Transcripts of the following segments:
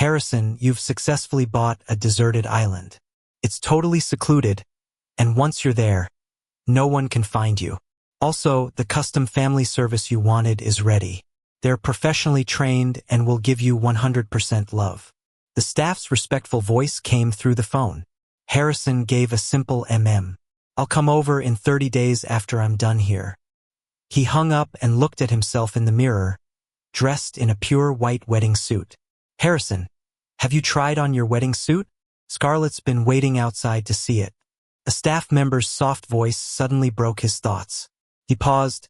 Harrison, you've successfully bought a deserted island. It's totally secluded, and once you're there, no one can find you. Also, the custom family service you wanted is ready. They're professionally trained and will give you 100% love. The staff's respectful voice came through the phone. Harrison gave a simple I'll come over in 30 days after I'm done here. He hung up and looked at himself in the mirror, dressed in a pure white wedding suit. Harrison, have you tried on your wedding suit? Scarlett's been waiting outside to see it. A staff member's soft voice suddenly broke his thoughts. He paused,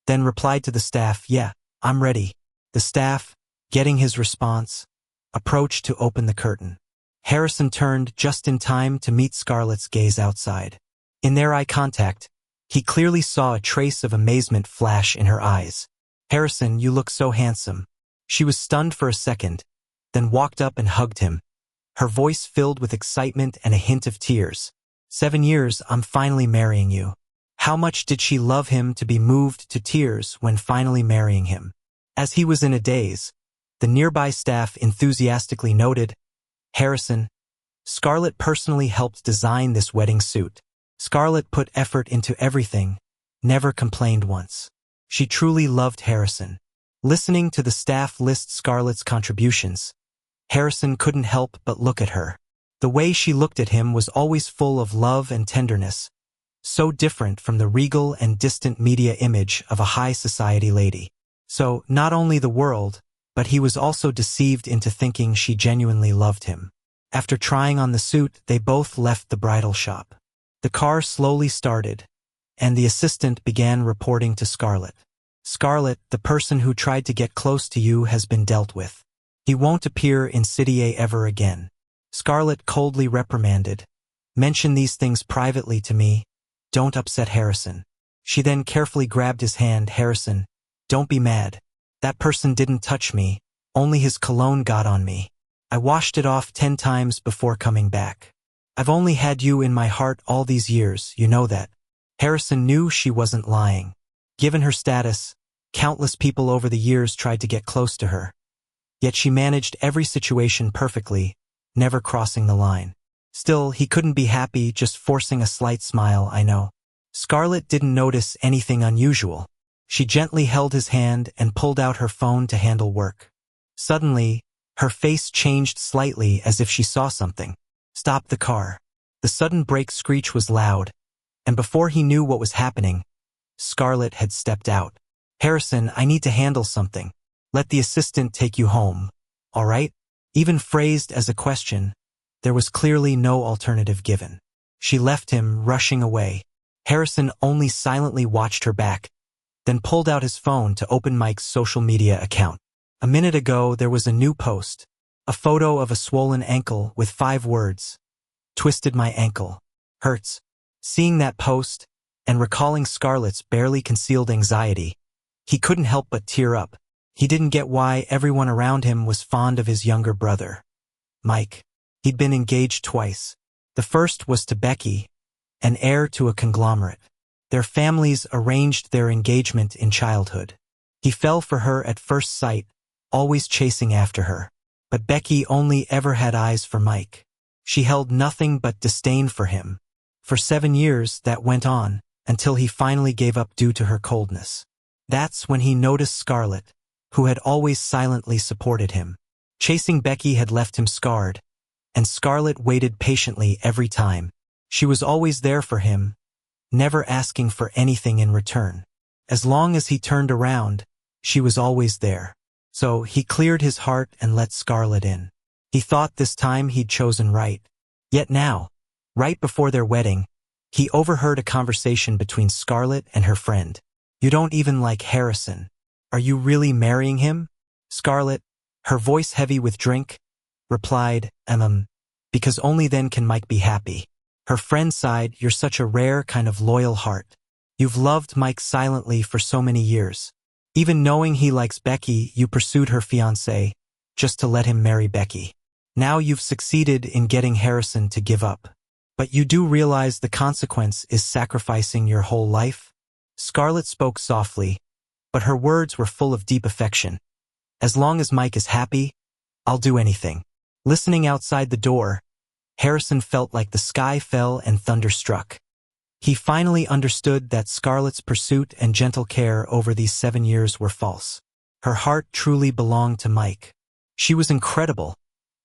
then replied to the staff, "Yeah, I'm ready." The staff, getting his response, approached to open the curtain. Harrison turned just in time to meet Scarlett's gaze outside. In their eye contact, he clearly saw a trace of amazement flash in her eyes. "Harrison, you look so handsome." She was stunned for a second, then walked up and hugged him, her voice filled with excitement and a hint of tears. 7 years, I'm finally marrying you. How much did she love him to be moved to tears when finally marrying him? As he was in a daze, the nearby staff enthusiastically noted, "Harrison, Scarlett personally helped design this wedding suit. Scarlett put effort into everything, never complained once. She truly loved Harrison." Listening to the staff list Scarlett's contributions, Harrison couldn't help but look at her. The way she looked at him was always full of love and tenderness, so different from the regal and distant media image of a high society lady. So, not only the world, but he was also deceived into thinking she genuinely loved him. After trying on the suit, they both left the bridal shop. The car slowly started, and the assistant began reporting to Scarlett. "Scarlett, the person who tried to get close to you has been dealt with. He won't appear in City A ever again." Scarlett coldly reprimanded, "Mention these things privately to me. Don't upset Harrison." She then carefully grabbed his hand. "Harrison, don't be mad. That person didn't touch me, only his cologne got on me. I washed it off 10 times before coming back. I've only had you in my heart all these years, you know that." Harrison knew she wasn't lying. Given her status, countless people over the years tried to get close to her. Yet she managed every situation perfectly, never crossing the line. Still, he couldn't be happy just forcing a slight smile, "I know." Scarlett didn't notice anything unusual. She gently held his hand and pulled out her phone to handle work. Suddenly, her face changed slightly as if she saw something. "Stop the car." The sudden brake screech was loud, and before he knew what was happening, Scarlett had stepped out. "Harrison, I need to handle something. Let the assistant take you home, all right?" Even phrased as a question, there was clearly no alternative given. She left him, rushing away. Harrison only silently watched her back, then pulled out his phone to open Mike's social media account. A minute ago, there was a new post, a photo of a swollen ankle with 5 words, "Twisted my ankle. Hurts." Seeing that post, and recalling Scarlett's barely concealed anxiety, he couldn't help but tear up. He didn't get why everyone around him was fond of his younger brother, Mike. He'd been engaged twice. The first was to Becky, an heir to a conglomerate. Their families arranged their engagement in childhood. He fell for her at first sight, always chasing after her. But Becky only ever had eyes for Mike. She held nothing but disdain for him. For 7 years, that went on, until he finally gave up due to her coldness. That's when he noticed Scarlett, who had always silently supported him. Chasing Becky had left him scarred, and Scarlett waited patiently every time. She was always there for him, never asking for anything in return. As long as he turned around, she was always there. So he cleared his heart and let Scarlett in. He thought this time he'd chosen right. Yet now, right before their wedding, he overheard a conversation between Scarlett and her friend. "You don't even like Harrison. Are you really marrying him?" Scarlett, her voice heavy with drink, replied, because only then can Mike be happy." Her friend sighed, "You're such a rare kind of loyal heart. You've loved Mike silently for so many years. Even knowing he likes Becky, you pursued her fiancé, just to let him marry Becky. Now you've succeeded in getting Harrison to give up. But you do realize the consequence is sacrificing your whole life?" Scarlett spoke softly, but her words were full of deep affection. "As long as Mike is happy, I'll do anything." Listening outside the door, Harrison felt like the sky fell and thunder struck. He finally understood that Scarlett's pursuit and gentle care over these 7 years were false. Her heart truly belonged to Mike. She was incredible,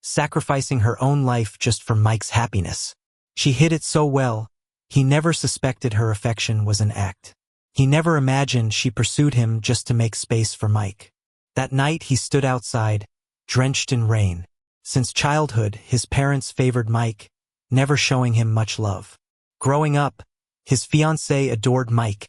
sacrificing her own life just for Mike's happiness. She hid it so well, he never suspected her affection was an act. He never imagined she pursued him just to make space for Mike. That night he stood outside, drenched in rain. Since childhood, his parents favored Mike, never showing him much love. Growing up, his fiancée adored Mike,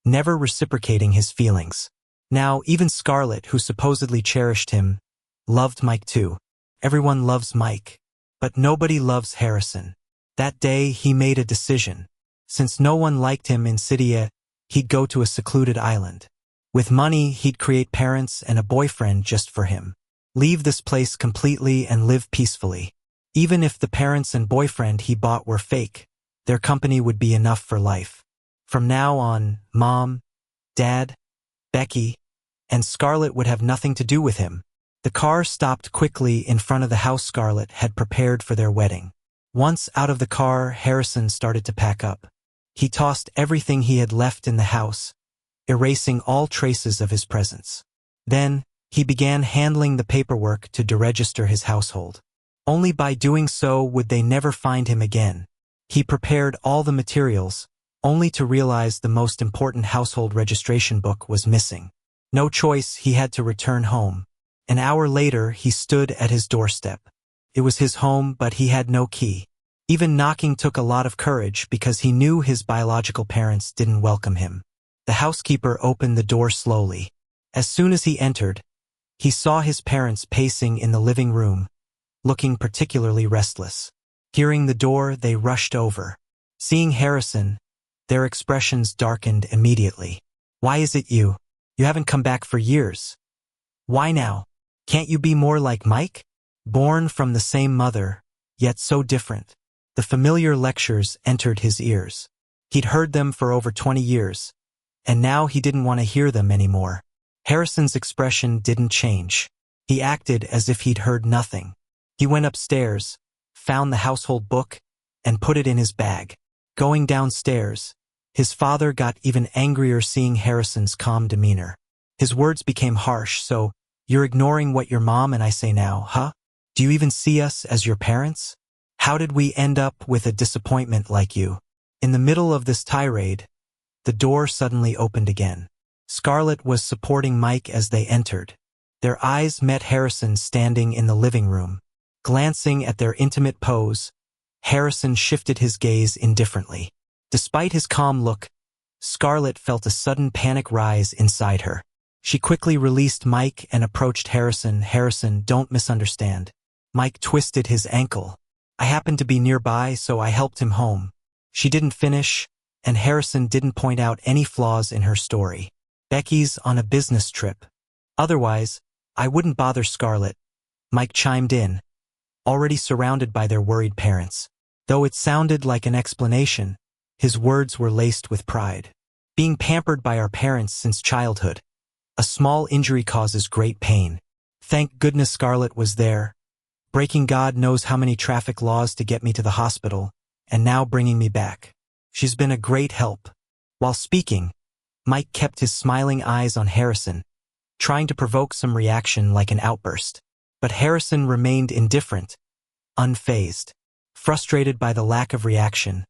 never reciprocating his feelings. Now, even Scarlett, who supposedly cherished him, loved Mike too. Everyone loves Mike, but nobody loves Harrison. That day, he made a decision. Since no one liked him in Cydia, he'd go to a secluded island. With money, he'd create parents and a boyfriend just for him. Leave this place completely and live peacefully. Even if the parents and boyfriend he bought were fake, their company would be enough for life. From now on, Mom, Dad, Becky, and Scarlett would have nothing to do with him. The car stopped quickly in front of the house Scarlett had prepared for their wedding. Once out of the car, Harrison started to pack up. He tossed everything he had left in the house, erasing all traces of his presence. Then, he began handling the paperwork to deregister his household. Only by doing so would they never find him again. He prepared all the materials, only to realize the most important household registration book was missing. No choice, he had to return home. An hour later, he stood at his doorstep. It was his home, but he had no key. Even knocking took a lot of courage because he knew his biological parents didn't welcome him. The housekeeper opened the door slowly. As soon as he entered, he saw his parents pacing in the living room, looking particularly restless. Hearing the door, they rushed over. Seeing Harrison, their expressions darkened immediately. "Why is it you? You haven't come back for years. Why now? Can't you be more like Mike? Born from the same mother, yet so different." The familiar lectures entered his ears. He'd heard them for over 20 years, and now he didn't want to hear them anymore. Harrison's expression didn't change. He acted as if he'd heard nothing. He went upstairs, found the household book, and put it in his bag. Going downstairs, his father got even angrier seeing Harrison's calm demeanor. His words became harsh. "So, you're ignoring what your mom and I say now, huh? Do you even see us as your parents? How did we end up with a disappointment like you?" In the middle of this tirade, the door suddenly opened again. Scarlett was supporting Mike as they entered. Their eyes met Harrison standing in the living room. Glancing at their intimate pose, Harrison shifted his gaze indifferently. Despite his calm look, Scarlett felt a sudden panic rise inside her. She quickly released Mike and approached Harrison. "Harrison, don't misunderstand." Mike twisted his ankle. "I happened to be nearby, so I helped him home." She didn't finish, and Harrison didn't point out any flaws in her story. "Becky's on a business trip. Otherwise, I wouldn't bother Scarlett," Mike chimed in, already surrounded by their worried parents. Though it sounded like an explanation, his words were laced with pride. "Being pampered by our parents since childhood. A small injury causes great pain. Thank goodness Scarlett was there, breaking God knows how many traffic laws to get me to the hospital, and now bringing me back. She's been a great help." While speaking, Mike kept his smiling eyes on Harrison, trying to provoke some reaction like an outburst. But Harrison remained indifferent, unfazed. Frustrated by the lack of reaction,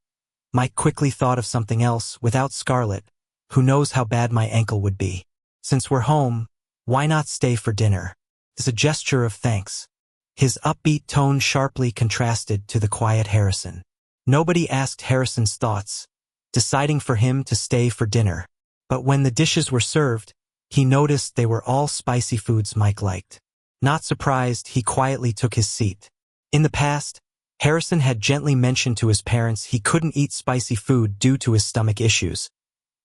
Mike quickly thought of something else. "Without Scarlett, who knows how bad my ankle would be? Since we're home, why not stay for dinner?" As a gesture of thanks. His upbeat tone sharply contrasted to the quiet Harrison. Nobody asked Harrison's thoughts, deciding for him to stay for dinner. But when the dishes were served, he noticed they were all spicy foods Mike liked. Not surprised, he quietly took his seat. In the past, Harrison had gently mentioned to his parents he couldn't eat spicy food due to his stomach issues,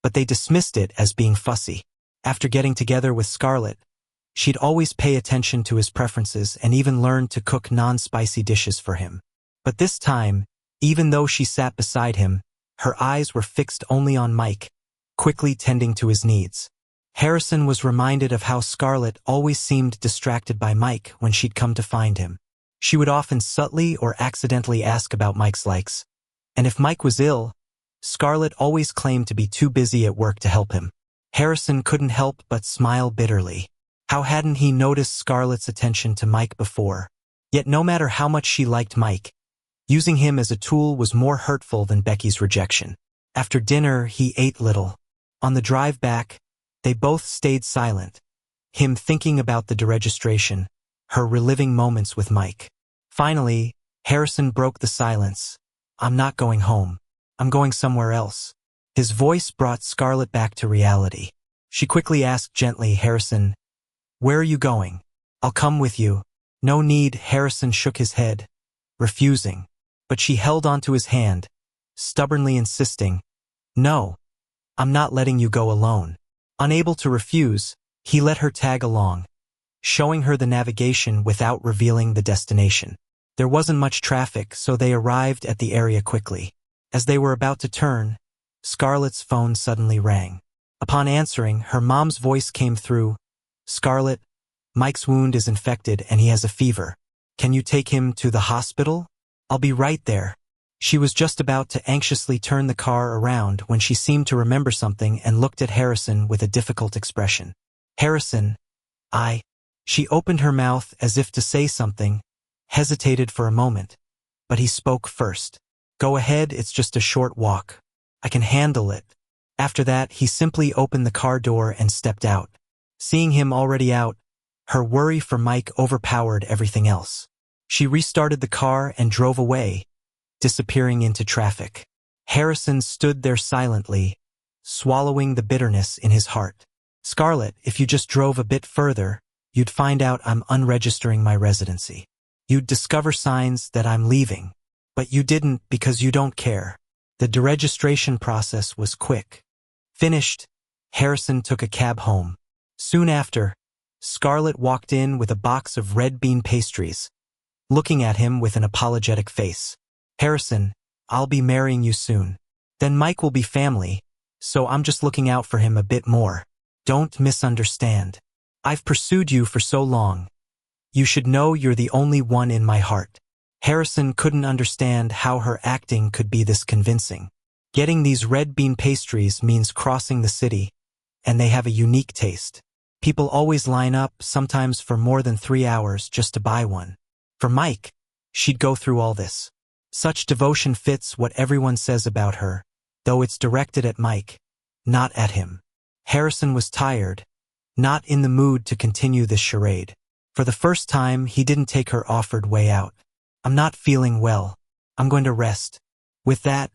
but they dismissed it as being fussy. After getting together with Scarlett, she'd always pay attention to his preferences and even learned to cook non-spicy dishes for him. But this time, even though she sat beside him, her eyes were fixed only on Mike, quickly tending to his needs. Harrison was reminded of how Scarlett always seemed distracted by Mike when she'd come to find him. She would often subtly or accidentally ask about Mike's likes, and if Mike was ill, Scarlett always claimed to be too busy at work to help him. Harrison couldn't help but smile bitterly. How hadn't he noticed Scarlett's attention to Mike before? Yet no matter how much she liked Mike, using him as a tool was more hurtful than Becky's rejection. After dinner, he ate little. On the drive back, they both stayed silent, him thinking about the deregistration, her reliving moments with Mike. Finally, Harrison broke the silence. "I'm not going home. I'm going somewhere else." His voice brought Scarlett back to reality. She quickly asked gently, "Harrison, where are you going?" "I'll come with you." "No need," Harrison shook his head, refusing. But she held onto his hand, stubbornly insisting, "No, I'm not letting you go alone." Unable to refuse, he let her tag along, showing her the navigation without revealing the destination. There wasn't much traffic, so they arrived at the area quickly. As they were about to turn, Scarlett's phone suddenly rang. Upon answering, her mom's voice came through. "Scarlett, Mike's wound is infected and he has a fever. Can you take him to the hospital?" "I'll be right there." She was just about to anxiously turn the car around when she seemed to remember something and looked at Harrison with a difficult expression. "Harrison, She opened her mouth as if to say something, hesitated for a moment, but he spoke first. "Go ahead, it's just a short walk. I can handle it." After that, he simply opened the car door and stepped out. Seeing him already out, her worry for Mike overpowered everything else. She restarted the car and drove away, disappearing into traffic. Harrison stood there silently, swallowing the bitterness in his heart. "Scarlett, if you just drove a bit further, you'd find out I'm unregistering my residency. You'd discover signs that I'm leaving. But you didn't because you don't care." The deregistration process was quick. Finished, Harrison took a cab home. Soon after, Scarlett walked in with a box of red bean pastries, looking at him with an apologetic face. "Harrison, I'll be marrying you soon. Then Mike will be family, so I'm just looking out for him a bit more. Don't misunderstand. I've pursued you for so long. You should know you're the only one in my heart." Harrison couldn't understand how her acting could be this convincing. Getting these red bean pastries means crossing the city, and they have a unique taste. People always line up, sometimes for more than 3 hours, just to buy one. For Mike, she'd go through all this. Such devotion fits what everyone says about her, though it's directed at Mike, not at him. Harrison was tired, not in the mood to continue this charade. For the first time, he didn't take her offered way out. "I'm not feeling well. I'm going to rest." With that,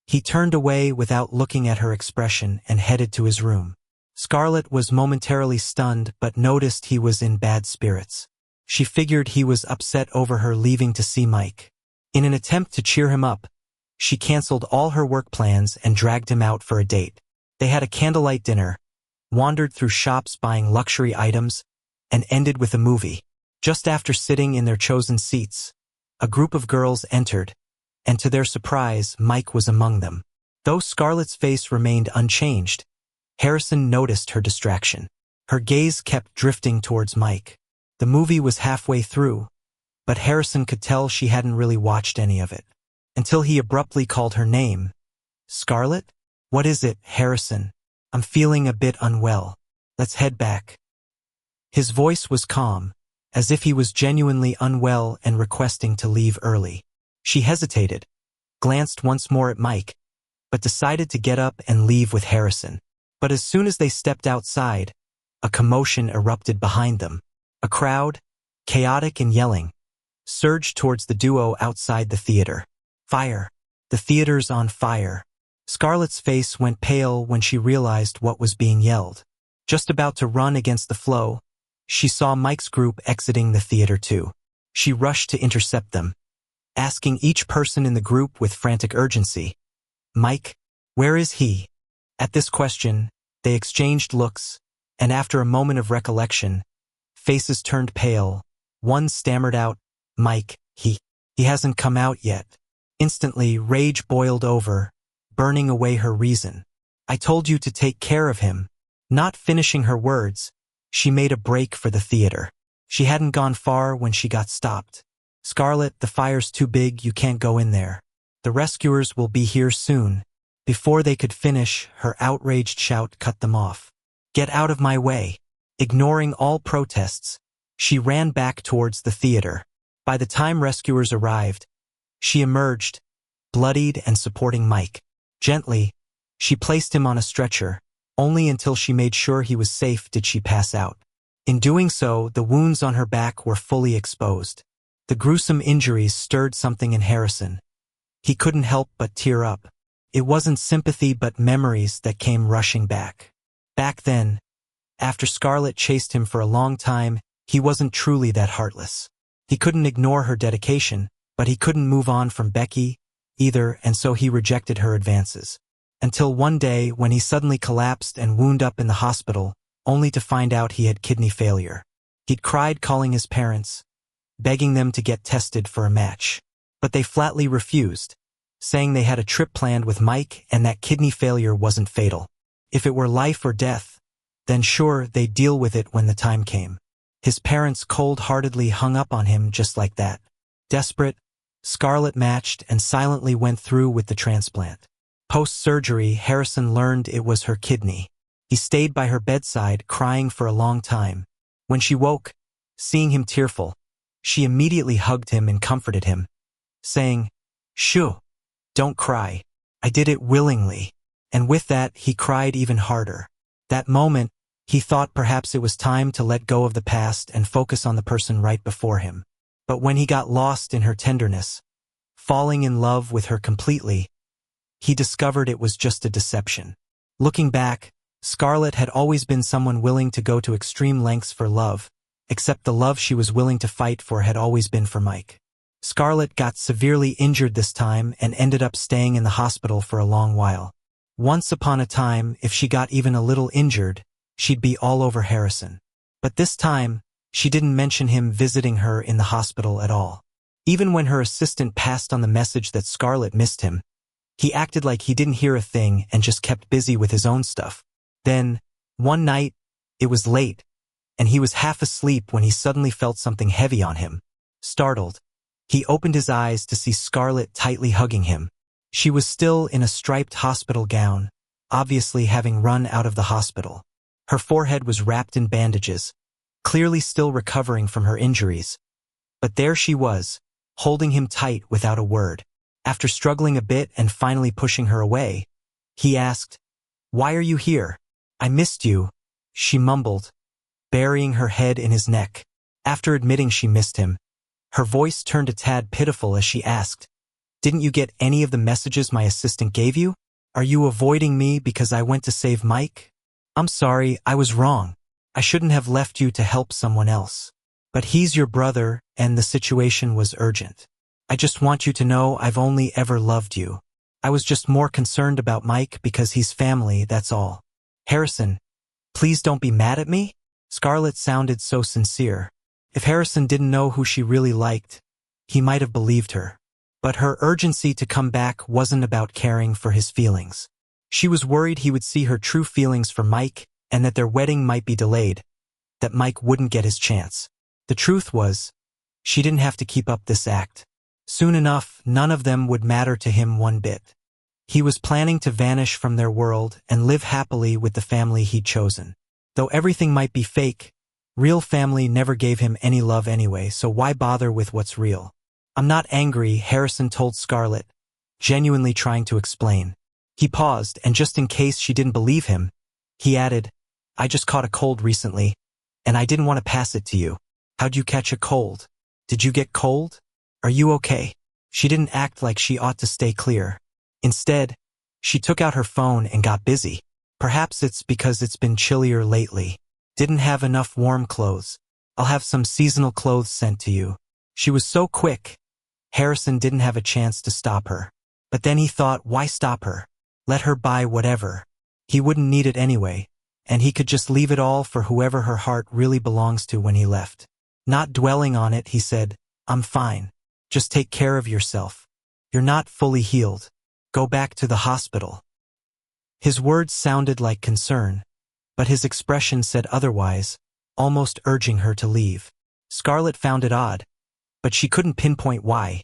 he turned away without looking at her expression and headed to his room. Scarlett was momentarily stunned but noticed he was in bad spirits. She figured he was upset over her leaving to see Mike. In an attempt to cheer him up, she canceled all her work plans and dragged him out for a date. They had a candlelight dinner, wandered through shops buying luxury items, and ended with a movie. Just after sitting in their chosen seats, a group of girls entered, and to their surprise, Mike was among them. Though Scarlett's face remained unchanged, Harrison noticed her distraction. Her gaze kept drifting towards Mike. The movie was halfway through, but Harrison could tell she hadn't really watched any of it. Until he abruptly called her name. "Scarlett? What is it, Harrison? I'm feeling a bit unwell. Let's head back." His voice was calm, as if he was genuinely unwell and requesting to leave early. She hesitated, glanced once more at Mike, but decided to get up and leave with Harrison. But as soon as they stepped outside, a commotion erupted behind them. A crowd, chaotic and yelling, surged towards the duo outside the theater. "Fire! The theater's on fire!" Scarlett's face went pale when she realized what was being yelled. Just about to run against the flow, she saw Mike's group exiting the theater too. She rushed to intercept them, asking each person in the group with frantic urgency, "Mike, where is he?" At this question, they exchanged looks, and after a moment of recollection, faces turned pale. One stammered out, "Mike, he hasn't come out yet." Instantly, rage boiled over, burning away her reason. "I told you to take care of him." Not finishing her words, she made a break for the theater. She hadn't gone far when she got stopped. "Scarlet, the fire's too big, you can't go in there. The rescuers will be here soon." Before they could finish, her outraged shout cut them off. "Get out of my way." Ignoring all protests, she ran back towards the theater. By the time rescuers arrived, she emerged, bloodied and supporting Mike. Gently, she placed him on a stretcher. Only until she made sure he was safe did she pass out. In doing so, the wounds on her back were fully exposed. The gruesome injuries stirred something in Harrison. He couldn't help but tear up. It wasn't sympathy but memories that came rushing back. Back then, after Scarlett chased him for a long time, he wasn't truly that heartless. He couldn't ignore her dedication, but he couldn't move on from Becky either, and so he rejected her advances. Until one day when he suddenly collapsed and wound up in the hospital, only to find out he had kidney failure. He'd cried calling his parents, begging them to get tested for a match. But they flatly refused, saying they had a trip planned with Mike and that kidney failure wasn't fatal. If it were life or death, then sure, they'd deal with it when the time came. His parents cold-heartedly hung up on him just like that. Desperate, Scarlett matched and silently went through with the transplant. Post-surgery, Harrison learned it was her kidney. He stayed by her bedside, crying for a long time. When she woke, seeing him tearful, she immediately hugged him and comforted him, saying, "Shoo, don't cry. I did it willingly." And with that, he cried even harder. That moment, he thought perhaps it was time to let go of the past and focus on the person right before him. But when he got lost in her tenderness, falling in love with her completely, he discovered it was just a deception. Looking back, Scarlett had always been someone willing to go to extreme lengths for love, except the love she was willing to fight for had always been for Mike. Scarlett got severely injured this time and ended up staying in the hospital for a long while. Once upon a time, if she got even a little injured, she'd be all over Harrison. But this time, she didn't mention him visiting her in the hospital at all. Even when her assistant passed on the message that Scarlett missed him, he acted like he didn't hear a thing and just kept busy with his own stuff. Then, one night, it was late, and he was half asleep when he suddenly felt something heavy on him. Startled, he opened his eyes to see Scarlett tightly hugging him. She was still in a striped hospital gown, obviously having run out of the hospital. Her forehead was wrapped in bandages, clearly still recovering from her injuries. But there she was, holding him tight without a word. After struggling a bit and finally pushing her away, he asked, "Why are you here?" "I missed you," she mumbled, burying her head in his neck. After admitting she missed him, her voice turned a tad pitiful as she asked, "Didn't you get any of the messages my assistant gave you? Are you avoiding me because I went to save Mike?" "I'm sorry, I was wrong. I shouldn't have left you to help someone else. But he's your brother, and the situation was urgent. I just want you to know I've only ever loved you. I was just more concerned about Mike because he's family, that's all." "Harrison, please don't be mad at me." Scarlett sounded so sincere. If Harrison didn't know who she really liked, he might have believed her. But her urgency to come back wasn't about caring for his feelings. She was worried he would see her true feelings for Mike and that their wedding might be delayed, that Mike wouldn't get his chance. The truth was, she didn't have to keep up this act. Soon enough, none of them would matter to him one bit. He was planning to vanish from their world and live happily with the family he'd chosen. Though everything might be fake, real family never gave him any love anyway, so why bother with what's real? "I'm not angry," Harrison told Scarlett, genuinely trying to explain. He paused, and just in case she didn't believe him, he added, "I just caught a cold recently, and I didn't want to pass it to you." "How'd you catch a cold? Did you get cold? Are you okay?" She didn't act like she ought to stay clear. Instead, she took out her phone and got busy. "Perhaps it's because it's been chillier lately. Didn't have enough warm clothes. I'll have some seasonal clothes sent to you." She was so quick, Harrison didn't have a chance to stop her. But then he thought, why stop her? Let her buy whatever. He wouldn't need it anyway, and he could just leave it all for whoever her heart really belongs to when he left. Not dwelling on it, he said, "I'm fine. Just take care of yourself. You're not fully healed. Go back to the hospital." His words sounded like concern, but his expression said otherwise, almost urging her to leave. Scarlett found it odd. but she couldn't pinpoint why,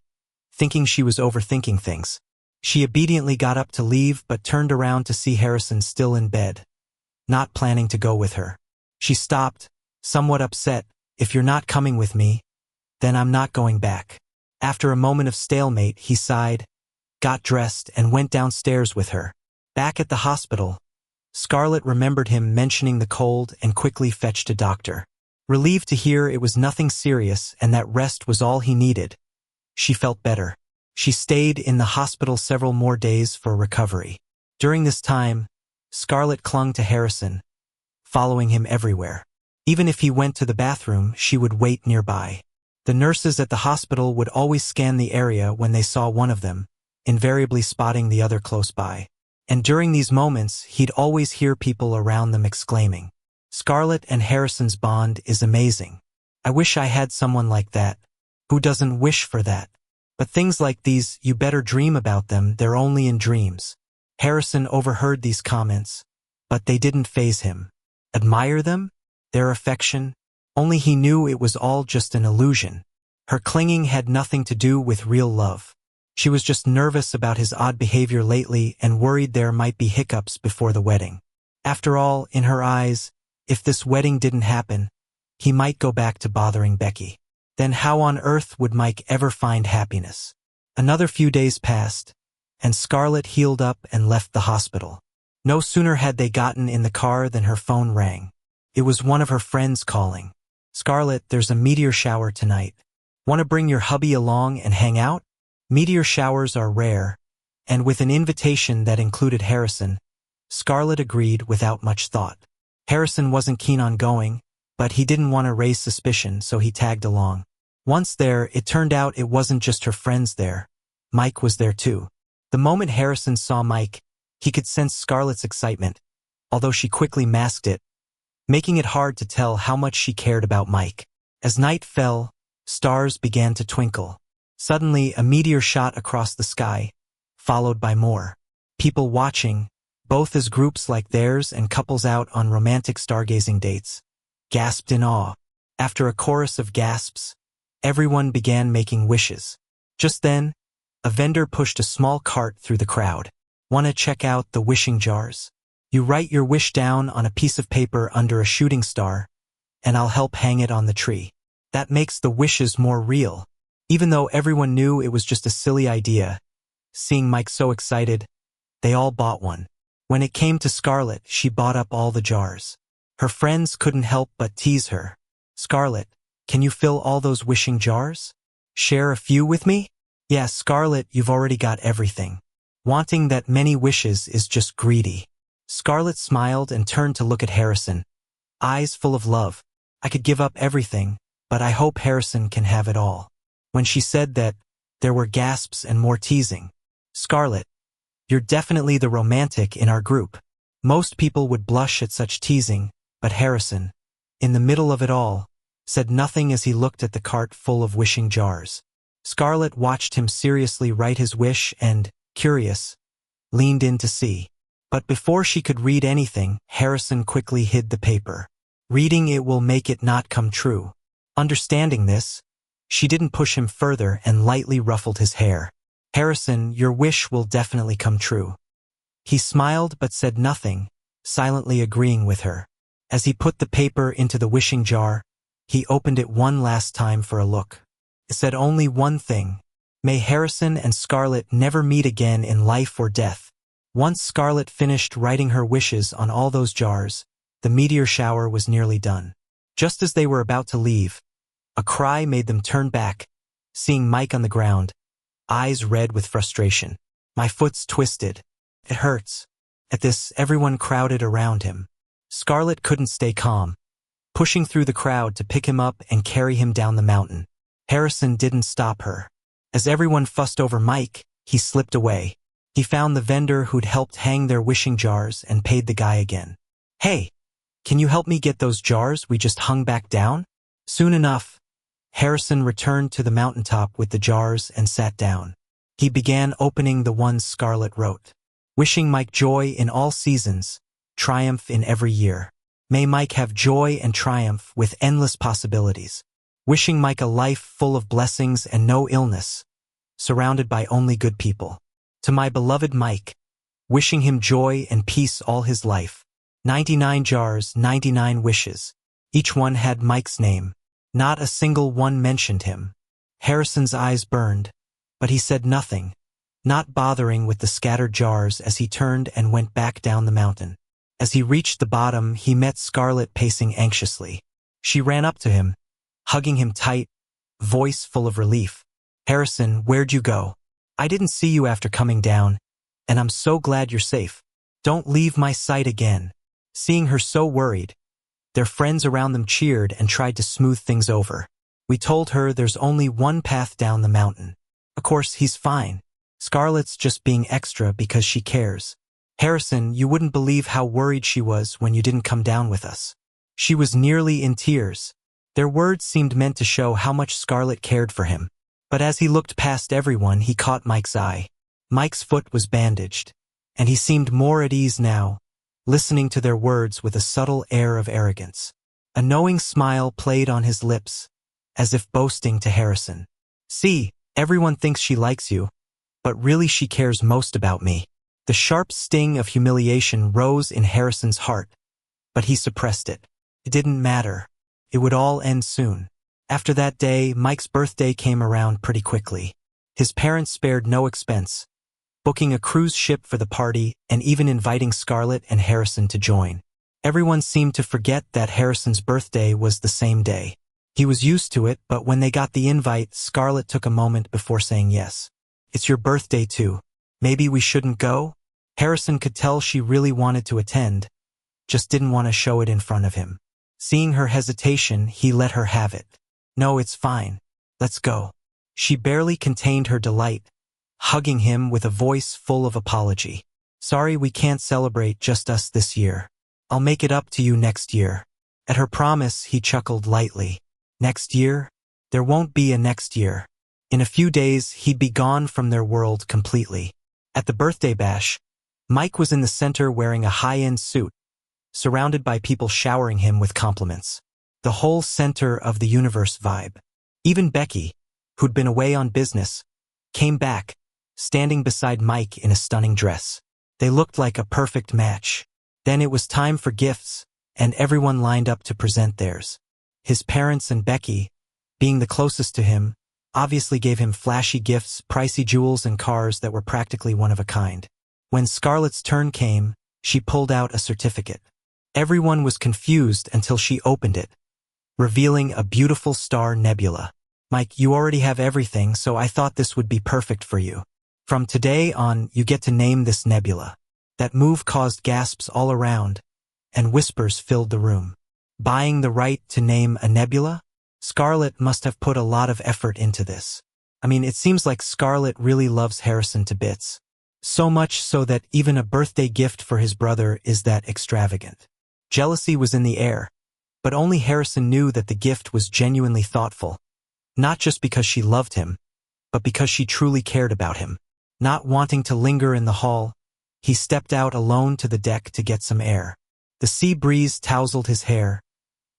thinking she was overthinking things. She obediently got up to leave but turned around to see Harrison still in bed, not planning to go with her. She stopped, somewhat upset. "If you're not coming with me, then I'm not going back." After a moment of stalemate, he sighed, got dressed, and went downstairs with her. Back at the hospital, Scarlett remembered him mentioning the cold and quickly fetched a doctor. Relieved to hear it was nothing serious and that rest was all he needed, she felt better. She stayed in the hospital several more days for recovery. During this time, Scarlett clung to Harrison, following him everywhere. Even if he went to the bathroom, she would wait nearby. The nurses at the hospital would always scan the area when they saw one of them, invariably spotting the other close by. And during these moments, he'd always hear people around them exclaiming, "Scarlett and Harrison's bond is amazing. I wish I had someone like that." Who doesn't wish for that? But things like these, you better dream about them, they're only in dreams. Harrison overheard these comments, but they didn't faze him. Admire them? Their affection? Only he knew it was all just an illusion. Her clinging had nothing to do with real love. She was just nervous about his odd behavior lately and worried there might be hiccups before the wedding. After all, in her eyes, if this wedding didn't happen, he might go back to bothering Becky. Then how on earth would Mike ever find happiness? Another few days passed, and Scarlett healed up and left the hospital. No sooner had they gotten in the car than her phone rang. It was one of her friends calling. "Scarlett, there's a meteor shower tonight. Want to bring your hubby along and hang out?" Meteor showers are rare, and with an invitation that included Harrison, Scarlett agreed without much thought. Harrison wasn't keen on going, but he didn't want to raise suspicion, so he tagged along. Once there, it turned out it wasn't just her friends there. Mike was there too. The moment Harrison saw Mike, he could sense Scarlett's excitement, although she quickly masked it, making it hard to tell how much she cared about Mike. As night fell, stars began to twinkle. Suddenly, a meteor shot across the sky, followed by more. People watching, both as groups like theirs and couples out on romantic stargazing dates, gasped in awe. After a chorus of gasps, everyone began making wishes. Just then, a vendor pushed a small cart through the crowd. "Want to check out the wishing jars? You write your wish down on a piece of paper under a shooting star, and I'll help hang it on the tree. That makes the wishes more real." Even though everyone knew it was just a silly idea, seeing Mike so excited, they all bought one. When it came to Scarlett, she bought up all the jars. Her friends couldn't help but tease her. "Scarlett, can you fill all those wishing jars? Share a few with me?" "Yeah, Scarlett, you've already got everything. Wanting that many wishes is just greedy." Scarlett smiled and turned to look at Harrison, eyes full of love. "I could give up everything, but I hope Harrison can have it all." When she said that, there were gasps and more teasing. "Scarlett, you're definitely the romantic in our group." Most people would blush at such teasing, but Harrison, in the middle of it all, said nothing as he looked at the cart full of wishing jars. Scarlett watched him seriously write his wish and, curious, leaned in to see. But before she could read anything, Harrison quickly hid the paper. Reading it will make it not come true. Understanding this, she didn't push him further and lightly ruffled his hair. "Harrison, your wish will definitely come true." He smiled but said nothing, silently agreeing with her. As he put the paper into the wishing jar, he opened it one last time for a look. It said only one thing: "May Harrison and Scarlett never meet again in life or death." Once Scarlett finished writing her wishes on all those jars, the meteor shower was nearly done. Just as they were about to leave, a cry made them turn back, seeing Mike on the ground, eyes red with frustration. "My foot's twisted. It hurts." At this, everyone crowded around him. Scarlett couldn't stay calm, pushing through the crowd to pick him up and carry him down the mountain. Harrison didn't stop her. As everyone fussed over Mike, he slipped away. He found the vendor who'd helped hang their wishing jars and paid the guy again. "Hey, can you help me get those jars we just hung back down?" Soon enough, Harrison returned to the mountaintop with the jars and sat down. He began opening the ones Scarlett wrote. "Wishing Mike joy in all seasons, triumph in every year. May Mike have joy and triumph with endless possibilities." wishing Mike a life full of blessings and no illness, surrounded by only good people. To my beloved Mike, wishing him joy and peace all his life. 99 jars, 99 wishes. Each one had Mike's name. Not a single one mentioned him. Harrison's eyes burned, but he said nothing, not bothering with the scattered jars as he turned and went back down the mountain. As he reached the bottom, he met Scarlett pacing anxiously. She ran up to him, hugging him tight, voice full of relief. "Harrison, where'd you go? I didn't see you after coming down, and I'm so glad you're safe. Don't leave my sight again." Seeing her so worried, their friends around them cheered and tried to smooth things over. "We told her there's only one path down the mountain. Of course, he's fine. Scarlett's just being extra because she cares. Harrison, you wouldn't believe how worried she was when you didn't come down with us." She was nearly in tears. Their words seemed meant to show how much Scarlett cared for him. But as he looked past everyone, he caught Mike's eye. Mike's foot was bandaged, and he seemed more at ease now, listening to their words with a subtle air of arrogance. A knowing smile played on his lips, as if boasting to Harrison. "See, everyone thinks she likes you, but really she cares most about me." The sharp sting of humiliation rose in Harrison's heart, but he suppressed it. It didn't matter. It would all end soon. After that day, Mike's birthday came around pretty quickly. His parents spared no expense, booking a cruise ship for the party and even inviting Scarlett and Harrison to join. Everyone seemed to forget that Harrison's birthday was the same day. He was used to it, but when they got the invite, Scarlett took a moment before saying yes. "It's your birthday too. Maybe we shouldn't go?" Harrison could tell she really wanted to attend, just didn't want to show it in front of him. Seeing her hesitation, he let her have it. "No, it's fine. Let's go." She barely contained her delight, hugging him with a voice full of apology. "Sorry we can't celebrate just us this year. I'll make it up to you next year." At her promise, he chuckled lightly. Next year? There won't be a next year. In a few days, he'd be gone from their world completely. At the birthday bash, Mike was in the center wearing a high-end suit, surrounded by people showering him with compliments. The whole center of the universe vibe. Even Becky, who'd been away on business, came back, standing beside Mike in a stunning dress. They looked like a perfect match. Then it was time for gifts, and everyone lined up to present theirs. His parents and Becky, being the closest to him, obviously gave him flashy gifts, pricey jewels, and cars that were practically one of a kind. When Scarlett's turn came, she pulled out a certificate. Everyone was confused until she opened it, revealing a beautiful star nebula. "Mike, you already have everything, so I thought this would be perfect for you. From today on, you get to name this nebula." That move caused gasps all around, and whispers filled the room. Buying the right to name a nebula? Scarlett must have put a lot of effort into this. I mean, it seems like Scarlett really loves Harrison to bits. So much so that even a birthday gift for his brother is that extravagant. Jealousy was in the air, but only Harrison knew that the gift was genuinely thoughtful. Not just because she loved him, but because she truly cared about him. Not wanting to linger in the hall, he stepped out alone to the deck to get some air. The sea breeze tousled his hair,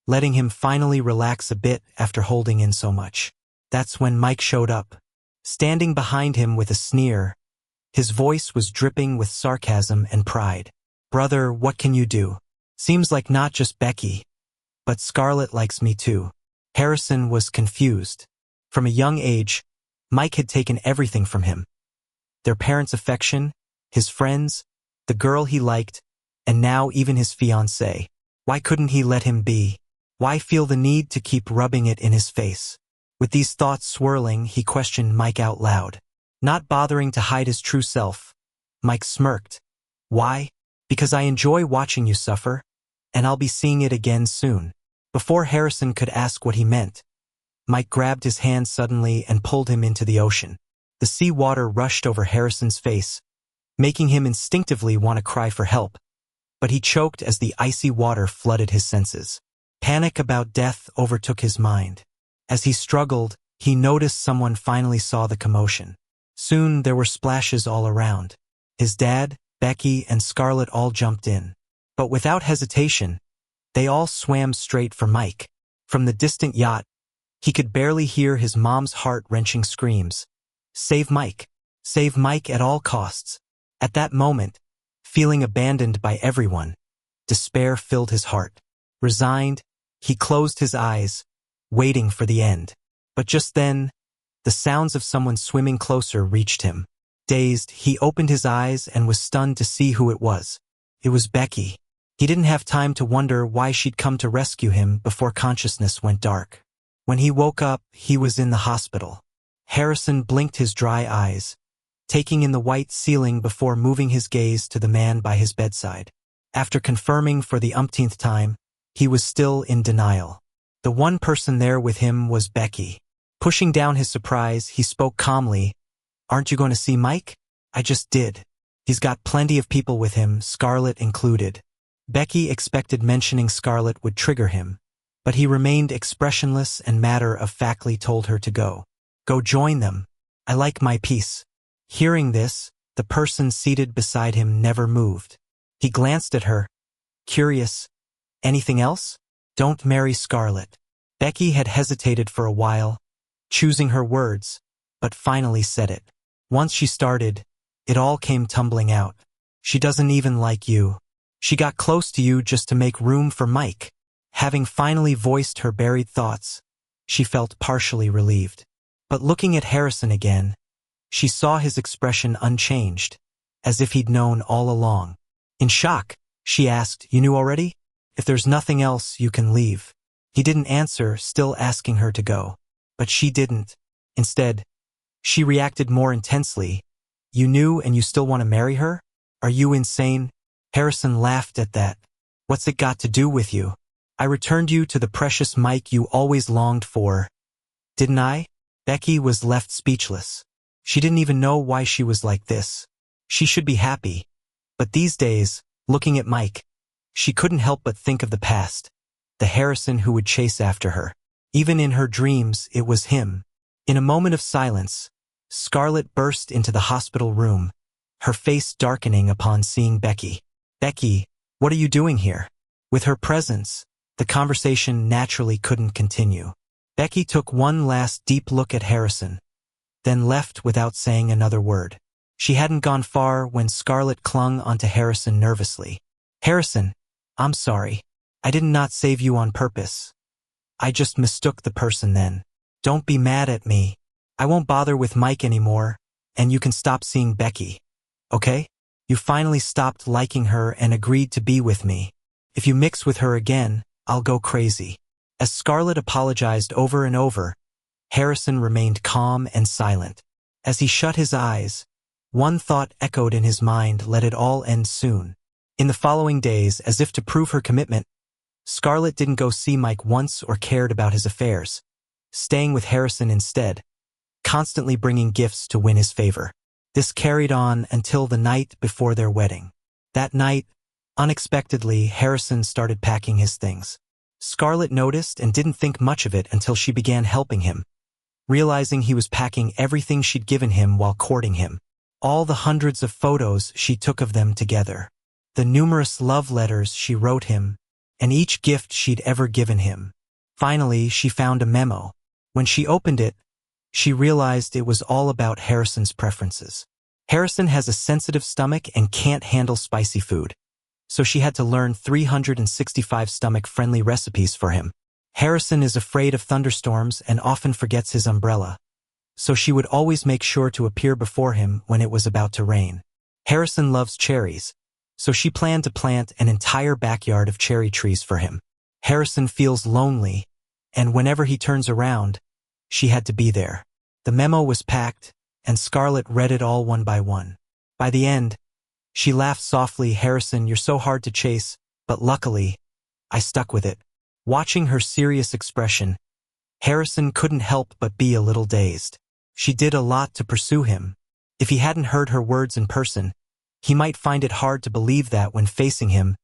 letting him finally relax a bit after holding in so much. That's when Mike showed up, standing behind him with a sneer. His voice was dripping with sarcasm and pride. "Brother, what can you do? Seems like not just Becky, but Scarlett likes me too." Harrison was confused. From a young age, Mike had taken everything from him. Their parents' affection, his friends, the girl he liked, and now even his fiancée. Why couldn't he let him be? Why feel the need to keep rubbing it in his face? With these thoughts swirling, he questioned Mike out loud. Not bothering to hide his true self, Mike smirked. "Why? Because I enjoy watching you suffer, and I'll be seeing it again soon." Before Harrison could ask what he meant, Mike grabbed his hand suddenly and pulled him into the ocean. The sea water rushed over Harrison's face, making him instinctively want to cry for help, but he choked as the icy water flooded his senses. Panic about death overtook his mind. As he struggled, he noticed someone finally saw the commotion. Soon there were splashes all around. His dad, Becky, and Scarlett all jumped in. But without hesitation, they all swam straight for Mike. From the distant yacht, He could barely hear his mom's heart-wrenching screams. Save Mike. Save Mike at all costs. At that moment, feeling abandoned by everyone, despair filled his heart. Resigned, he closed his eyes, waiting for the end. But just then, the sounds of someone swimming closer reached him. Dazed, he opened his eyes and was stunned to see who it was. It was Becky. He didn't have time to wonder why she'd come to rescue him before consciousness went dark. When he woke up, he was in the hospital. Harrison blinked his dry eyes, taking in the white ceiling before moving his gaze to the man by his bedside. After confirming for the umpteenth time, he was still in denial. The one person there with him was Becky. Pushing down his surprise, he spoke calmly. "Aren't you going to see Mike?" "I just did. He's got plenty of people with him, Scarlett included." Becky expected mentioning Scarlett would trigger him, but he remained expressionless and matter-of-factly told her to go. "Go join them. I like my peace." Hearing this, the person seated beside him never moved. He glanced at her, curious. "Anything else?" "Don't marry Scarlett." Becky had hesitated for a while, choosing her words, but finally said it. Once she started, it all came tumbling out. "She doesn't even like you. She got close to you just to make room for Mike." Having finally voiced her buried thoughts, she felt partially relieved. But looking at Harrison again, she saw his expression unchanged, as if he'd known all along. In shock, she asked, "You knew already? If there's nothing else, you can leave." He didn't answer, still asking her to go. But she didn't. Instead, she reacted more intensely. "You knew and you still want to marry her? Are you insane?" Harrison laughed at that. "What's it got to do with you? I returned you to the precious Mike you always longed for. Didn't I?" Becky was left speechless. She didn't even know why she was like this. She should be happy. But these days, looking at Mike, she couldn't help but think of the past, the Harrison who would chase after her. Even in her dreams, it was him. In a moment of silence, Scarlett burst into the hospital room, her face darkening upon seeing Becky. "Becky, what are you doing here?" With her presence, the conversation naturally couldn't continue. Becky took one last deep look at Harrison, then left without saying another word. She hadn't gone far when Scarlett clung onto Harrison nervously. "Harrison, I'm sorry. I did not save you on purpose. I just mistook the person then. Don't be mad at me. I won't bother with Mike anymore, and you can stop seeing Becky. Okay? You finally stopped liking her and agreed to be with me. If you mix with her again, I'll go crazy." As Scarlett apologized over and over, Harrison remained calm and silent. As he shut his eyes, one thought echoed in his mind: let it all end soon. In the following days, as if to prove her commitment, Scarlett didn't go see Mike once or cared about his affairs, staying with Harrison instead, constantly bringing gifts to win his favor. This carried on until the night before their wedding. That night, unexpectedly, Harrison started packing his things. Scarlett noticed and didn't think much of it until she began helping him, realizing he was packing everything she'd given him while courting him. All the hundreds of photos she took of them together, the numerous love letters she wrote him, and each gift she'd ever given him. Finally, she found a memo. When she opened it, she realized it was all about Harrison's preferences. Harrison has a sensitive stomach and can't handle spicy food, so she had to learn 365 stomach-friendly recipes for him. Harrison is afraid of thunderstorms and often forgets his umbrella, so she would always make sure to appear before him when it was about to rain. Harrison loves cherries, so she planned to plant an entire backyard of cherry trees for him. Harrison feels lonely, and whenever he turns around, she had to be there. The memo was packed, and Scarlett read it all one by one. By the end, she laughed softly. "Harrison, you're so hard to chase, but luckily, I stuck with it." Watching her serious expression, Harrison couldn't help but be a little dazed. She did a lot to pursue him. If he hadn't heard her words in person, he might find it hard to believe that when facing him,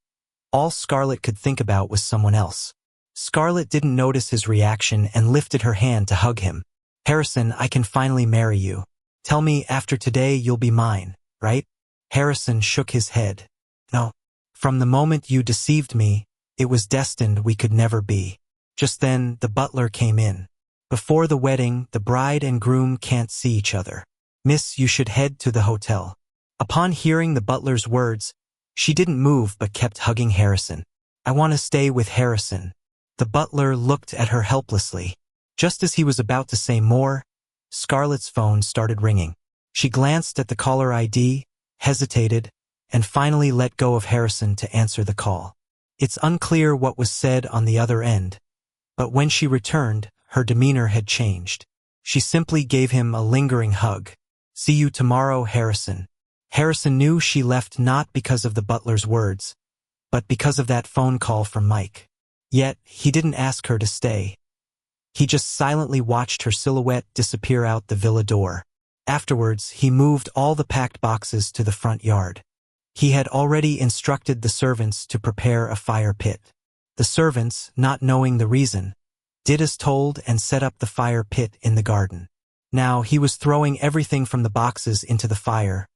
all Scarlett could think about was someone else. Scarlett didn't notice his reaction and lifted her hand to hug him. "Harrison, I can finally marry you. Tell me after today you'll be mine, right?" Harrison shook his head. "No. From the moment you deceived me, it was destined we could never be." Just then, the butler came in. Before the wedding, the bride and groom can't see each other. Miss, you should head to the hotel. Upon hearing the butler's words, she didn't move but kept hugging Harrison. I want to stay with Harrison. The butler looked at her helplessly. Just as he was about to say more, Scarlett's phone started ringing. She glanced at the caller ID, hesitated, and finally let go of Harrison to answer the call. It's unclear what was said on the other end, but when she returned, her demeanor had changed. She simply gave him a lingering hug. See you tomorrow, Harrison. Harrison knew she left not because of the butler's words, but because of that phone call from Mike. Yet, he didn't ask her to stay. He just silently watched her silhouette disappear out the villa door. Afterwards, he moved all the packed boxes to the front yard. He had already instructed the servants to prepare a fire pit. The servants, not knowing the reason, did as told and set up the fire pit in the garden. Now he was throwing everything from the boxes into the fire.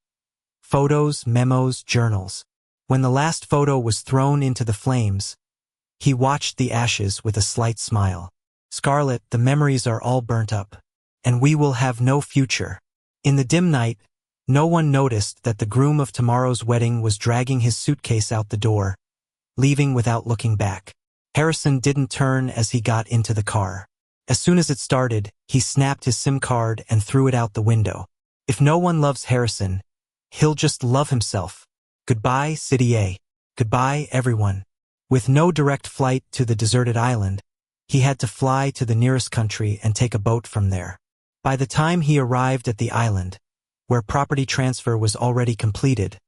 Photos, memos, journals. When the last photo was thrown into the flames, he watched the ashes with a slight smile. Scarlett, the memories are all burnt up, and we will have no future. In the dim night, no one noticed that the groom of tomorrow's wedding was dragging his suitcase out the door, leaving without looking back. Harrison didn't turn as he got into the car. As soon as it started, he snapped his SIM card and threw it out the window. If no one loves Harrison, he'll just love himself. Goodbye, City A. Goodbye, everyone. With no direct flight to the deserted island, he had to fly to the nearest country and take a boat from there. By the time he arrived at the island, where property transfer was already completed,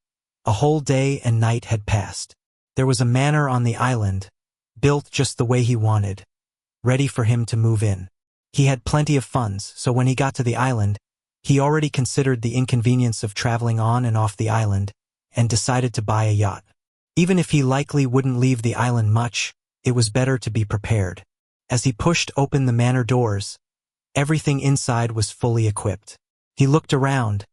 a whole day and night had passed. There was a manor on the island, built just the way he wanted, ready for him to move in. He had plenty of funds, so when he got to the island, he already considered the inconvenience of traveling on and off the island and decided to buy a yacht. Even if he likely wouldn't leave the island much, it was better to be prepared. As he pushed open the manor doors, everything inside was fully equipped. He looked around,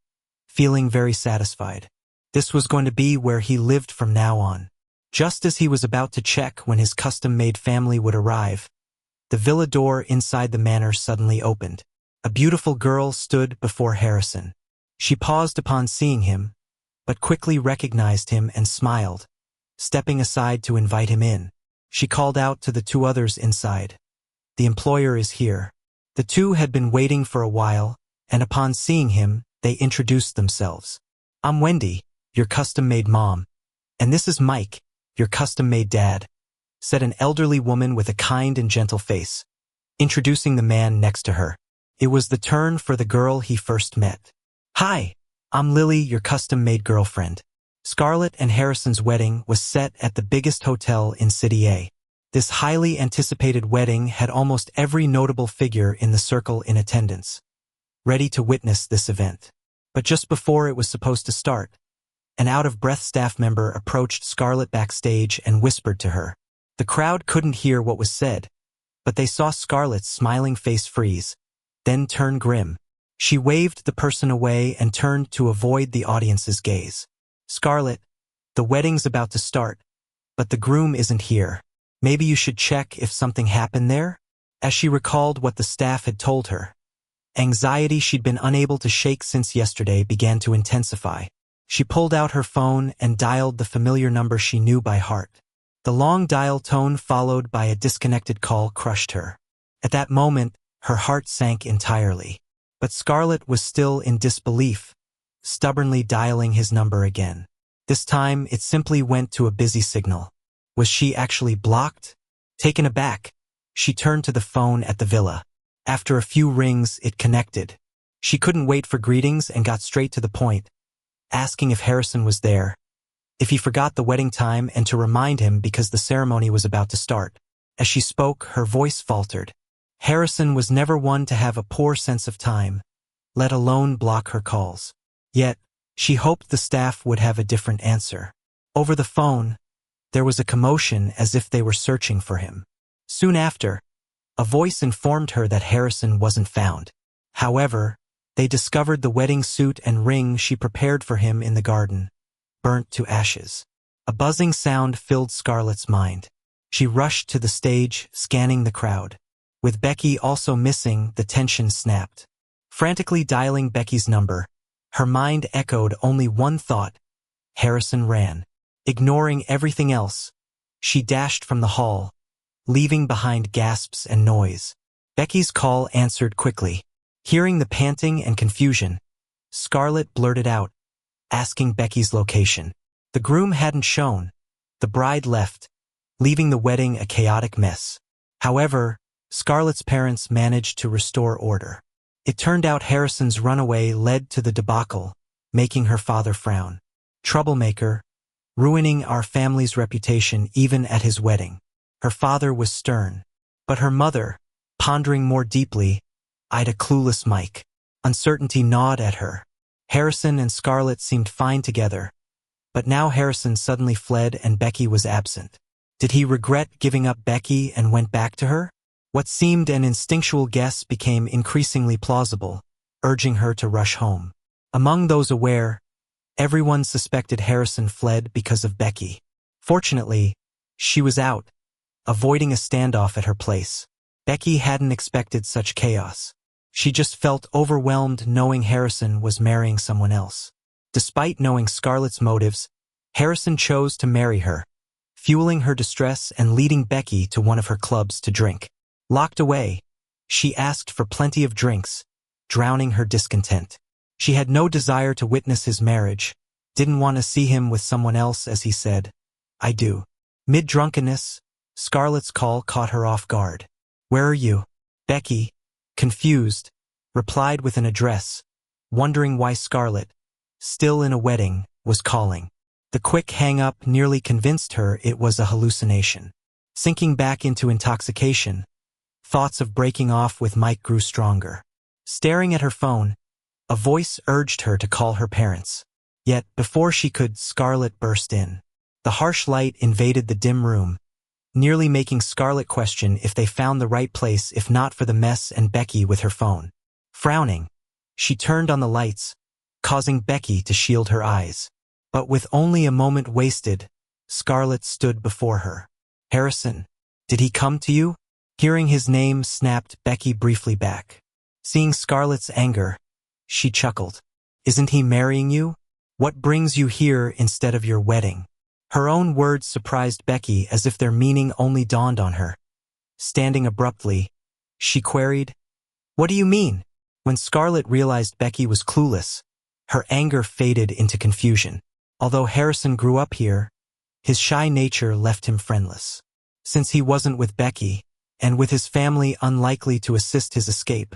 feeling very satisfied. This was going to be where he lived from now on. Just as he was about to check when his custom-made family would arrive, the villa door inside the manor suddenly opened. A beautiful girl stood before Harrison. She paused upon seeing him, but quickly recognized him and smiled, stepping aside to invite him in. She called out to the two others inside. The employer is here. The two had been waiting for a while, and upon seeing him, they introduced themselves. I'm Wendy, your custom-made mom. And this is Mike, your custom-made dad, said an elderly woman with a kind and gentle face, introducing the man next to her. It was the turn for the girl he first met. Hi, I'm Lily, your custom-made girlfriend. Scarlett and Harrison's wedding was set at the biggest hotel in City A. This highly anticipated wedding had almost every notable figure in the circle in attendance, ready to witness this event. But just before it was supposed to start, an out-of-breath staff member approached Scarlett backstage and whispered to her. The crowd couldn't hear what was said, but they saw Scarlett's smiling face freeze, then turn grim. She waved the person away and turned to avoid the audience's gaze. Scarlett, the wedding's about to start, but the groom isn't here. Maybe you should check if something happened there? As she recalled what the staff had told her, anxiety she'd been unable to shake since yesterday began to intensify. She pulled out her phone and dialed the familiar number she knew by heart. The long dial tone followed by a disconnected call crushed her. At that moment, her heart sank entirely. But Scarlett was still in disbelief, stubbornly dialing his number again. This time, it simply went to a busy signal. Was she actually blocked? Taken aback, she turned to the phone at the villa. After a few rings, it connected. She couldn't wait for greetings and got straight to the point, asking if Harrison was there, if he forgot the wedding time, and to remind him because the ceremony was about to start. As she spoke, her voice faltered. Harrison was never one to have a poor sense of time, let alone block her calls. Yet, she hoped the staff would have a different answer. Over the phone, there was a commotion as if they were searching for him. Soon after, a voice informed her that Harrison wasn't found. However, they discovered the wedding suit and ring she prepared for him in the garden, burnt to ashes. A buzzing sound filled Scarlett's mind. She rushed to the stage, scanning the crowd. With Becky also missing, the tension snapped. Frantically dialing Becky's number, her mind echoed only one thought. Harrison ran. Ignoring everything else, she dashed from the hall, leaving behind gasps and noise. Becky's call answered quickly. Hearing the panting and confusion, Scarlett blurted out, asking Becky's location. The groom hadn't shown. The bride left, leaving the wedding a chaotic mess. However, Scarlett's parents managed to restore order. It turned out Harrison's runaway led to the debacle, making her father frown. Troublemaker, ruining our family's reputation even at his wedding. Her father was stern. But her mother, pondering more deeply, eyed a clueless Mike. Uncertainty gnawed at her. Harrison and Scarlett seemed fine together, but now Harrison suddenly fled and Becky was absent. Did he regret giving up Becky and went back to her? What seemed an instinctual guess became increasingly plausible, urging her to rush home. Among those aware, everyone suspected Harrison fled because of Becky. Fortunately, she was out, avoiding a standoff at her place. Becky hadn't expected such chaos. She just felt overwhelmed knowing Harrison was marrying someone else. Despite knowing Scarlett's motives, Harrison chose to marry her, fueling her distress and leading Becky to one of her clubs to drink. Locked away, she asked for plenty of drinks, drowning her discontent. She had no desire to witness his marriage, didn't want to see him with someone else as he said, "I do." Mid-drunkenness, Scarlett's call caught her off guard. "Where are you?" Becky, confused, replied with an address, wondering why Scarlett, still in a wedding, was calling. The quick hang-up nearly convinced her it was a hallucination. Sinking back into intoxication, thoughts of breaking off with Mike grew stronger. Staring at her phone, a voice urged her to call her parents. Yet, before she could, Scarlett burst in. The harsh light invaded the dim room, nearly making Scarlett question if they found the right place if not for the mess and Becky with her phone. Frowning, she turned on the lights, causing Becky to shield her eyes. But with only a moment wasted, Scarlett stood before her. "Harrison, did he come to you?" Hearing his name snapped Becky briefly back. Seeing Scarlett's anger, she chuckled. "Isn't he marrying you? What brings you here instead of your wedding?" Her own words surprised Becky as if their meaning only dawned on her. Standing abruptly, she queried, "What do you mean?" When Scarlett realized Becky was clueless, her anger faded into confusion. Although Harrison grew up here, his shy nature left him friendless. Since he wasn't with Becky, and with his family unlikely to assist his escape,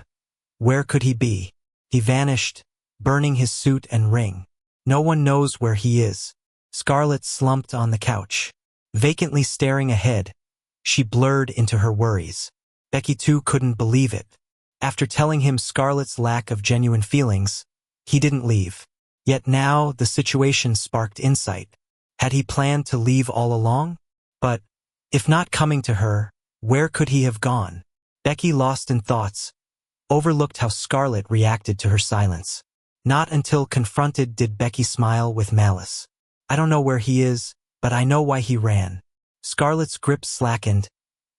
where could he be? He vanished, burning his suit and ring. No one knows where he is. Scarlett slumped on the couch. Vacantly staring ahead, she blurred into her worries. Becky too couldn't believe it. After telling him Scarlett's lack of genuine feelings, he didn't leave. Yet now the situation sparked insight. Had he planned to leave all along? But, if not coming to her, where could he have gone? Becky, lost in thoughts, overlooked how Scarlett reacted to her silence. Not until confronted did Becky smile with malice. "I don't know where he is, but I know why he ran." Scarlett's grip slackened,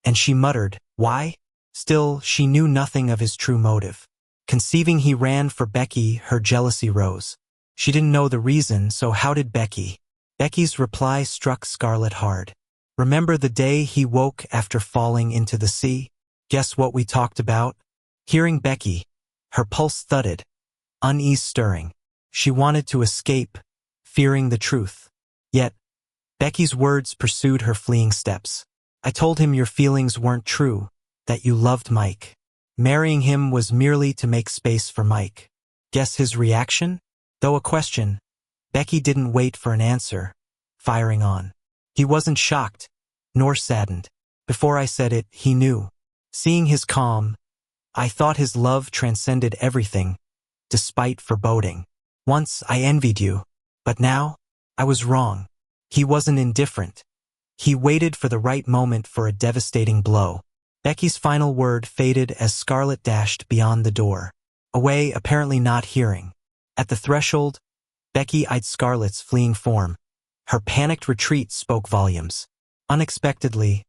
and she muttered, "Why?" Still, she knew nothing of his true motive. Conceiving he ran for Becky, her jealousy rose. She didn't know the reason, so how did Becky? Becky's reply struck Scarlett hard. "Remember the day he woke after falling into the sea? Guess what we talked about?" Hearing Becky, her pulse thudded, unease stirring. She wanted to escape, fearing the truth. Yet, Becky's words pursued her fleeing steps. "I told him your feelings weren't true, that you loved Mike. Marrying him was merely to make space for Mike." Guess his reaction? Though a question, Becky didn't wait for an answer, firing on. "He wasn't shocked, nor saddened. Before I said it, he knew." Seeing his calm, "I thought his love transcended everything, despite foreboding. Once I envied you, but now, I was wrong. He wasn't indifferent. He waited for the right moment for a devastating blow." Becky's final word faded as Scarlett dashed beyond the door, away, apparently not hearing. At the threshold, Becky eyed Scarlett's fleeing form. Her panicked retreat spoke volumes. Unexpectedly,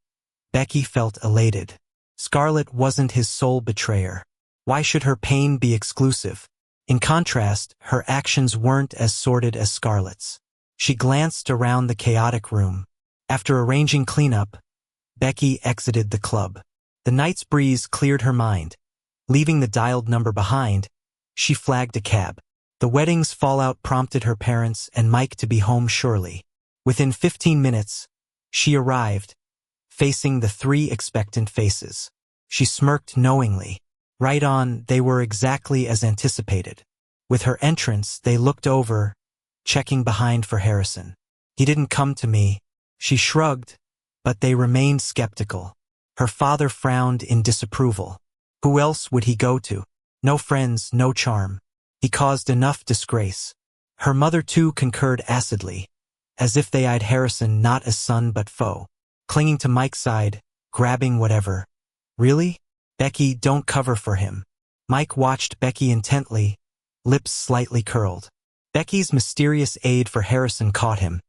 Becky felt elated. Scarlett wasn't his sole betrayer. Why should her pain be exclusive? In contrast, her actions weren't as sordid as Scarlett's. She glanced around the chaotic room. After arranging cleanup, Becky exited the club. The night's breeze cleared her mind. Leaving the dialed number behind, she flagged a cab. The wedding's fallout prompted her parents and Mike to be home surely. Within 15 minutes, she arrived, facing the 3 expectant faces. She smirked knowingly. Right on, they were exactly as anticipated. With her entrance, they looked over, checking behind for Harrison. He didn't come to me. She shrugged, but they remained skeptical. Her father frowned in disapproval. Who else would he go to? No friends, no charm. He caused enough disgrace. Her mother too concurred acidly, as if they eyed Harrison not as son but foe. Clinging to Mike's side, grabbing whatever. Really? Becky, don't cover for him. Mike watched Becky intently, lips slightly curled. Becky's mysterious aid for Harrison caught him,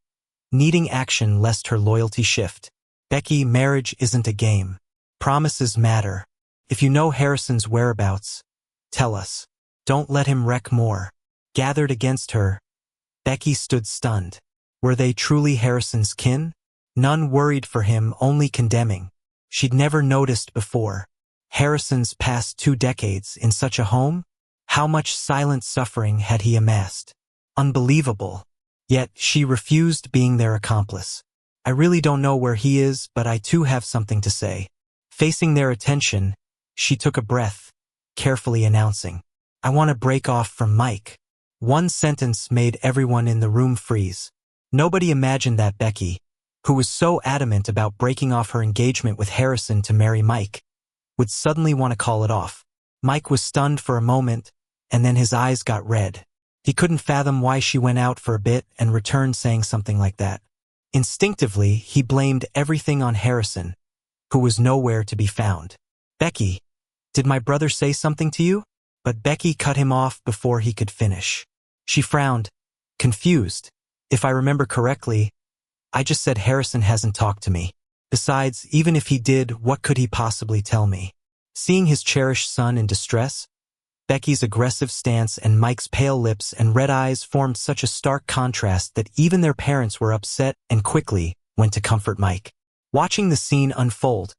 needing action lest her loyalty shift. Becky, marriage isn't a game. Promises matter. If you know Harrison's whereabouts, tell us. Don't let him wreck more. Gathered against her, Becky stood stunned. Were they truly Harrison's kin? None worried for him, only condemning. She'd never noticed before. Harrison's past 2 decades in such a home? How much silent suffering had he amassed? Unbelievable. Yet she refused being their accomplice. I really don't know where he is, but I too have something to say. Facing their attention, she took a breath, carefully announcing, I want to break off from Mike. One sentence made everyone in the room freeze. Nobody imagined that Becky, who was so adamant about breaking off her engagement with Harrison to marry Mike, would suddenly want to call it off. Mike was stunned for a moment, and then his eyes got red. He couldn't fathom why she went out for a bit and returned saying something like that. Instinctively, he blamed everything on Harrison, who was nowhere to be found. Becky, did my brother say something to you? But Becky cut him off before he could finish. She frowned, confused. If I remember correctly, I just said Harrison hasn't talked to me. Besides, even if he did, what could he possibly tell me? Seeing his cherished son in distress, Becky's aggressive stance and Mike's pale lips and red eyes formed such a stark contrast that even their parents were upset and quickly went to comfort Mike. Watching the scene unfold,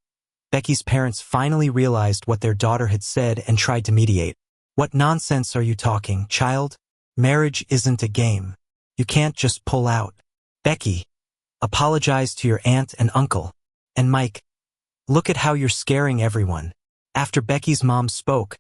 Becky's parents finally realized what their daughter had said and tried to mediate. What nonsense are you talking, child? Marriage isn't a game. You can't just pull out. Becky, apologize to your aunt and uncle. And Mike, look at how you're scaring everyone. After Becky's mom spoke,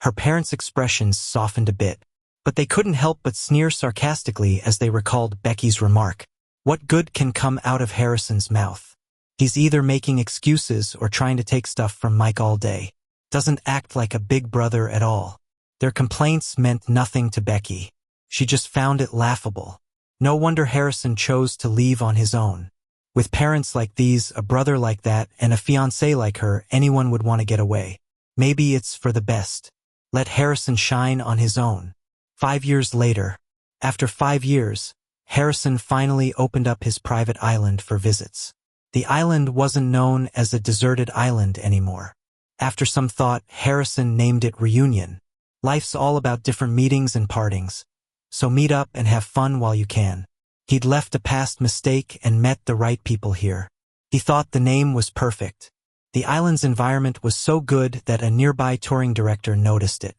her parents' expressions softened a bit, but they couldn't help but sneer sarcastically as they recalled Becky's remark. What good can come out of Harrison's mouth? He's either making excuses or trying to take stuff from Mike all day. Doesn't act like a big brother at all. Their complaints meant nothing to Becky. She just found it laughable. No wonder Harrison chose to leave on his own. With parents like these, a brother like that, and a fiancé like her, anyone would want to get away. Maybe it's for the best. Let Harrison shine on his own. 5 years later, after 5 years, Harrison finally opened up his private island for visits. The island wasn't known as a deserted island anymore. After some thought, Harrison named it Reunion. Life's all about different meetings and partings, so meet up and have fun while you can. He'd left a past mistake and met the right people here. He thought the name was perfect. The island's environment was so good that a nearby touring director noticed it.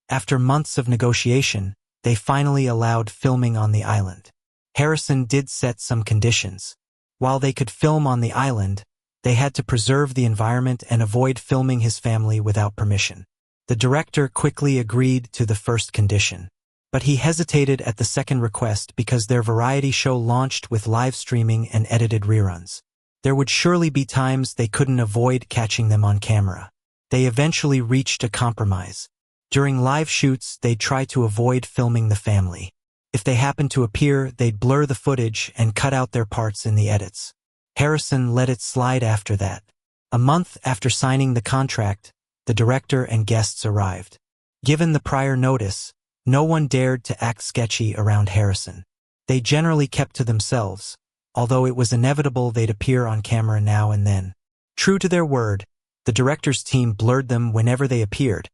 After months of negotiation, they finally allowed filming on the island. Harrison did set some conditions. While they could film on the island, they had to preserve the environment and avoid filming his family without permission. The director quickly agreed to the first condition. But he hesitated at the second request because their variety show launched with live streaming and edited reruns. There would surely be times they couldn't avoid catching them on camera. They eventually reached a compromise. During live shoots, they'd try to avoid filming the family. If they happened to appear, they'd blur the footage and cut out their parts in the edits. Harrison let it slide after that. A month after signing the contract, the director and guests arrived. Given the prior notice, no one dared to act sketchy around Harrison. They generally kept to themselves, although it was inevitable they'd appear on camera now and then. True to their word, The director's team blurred them whenever they appeared,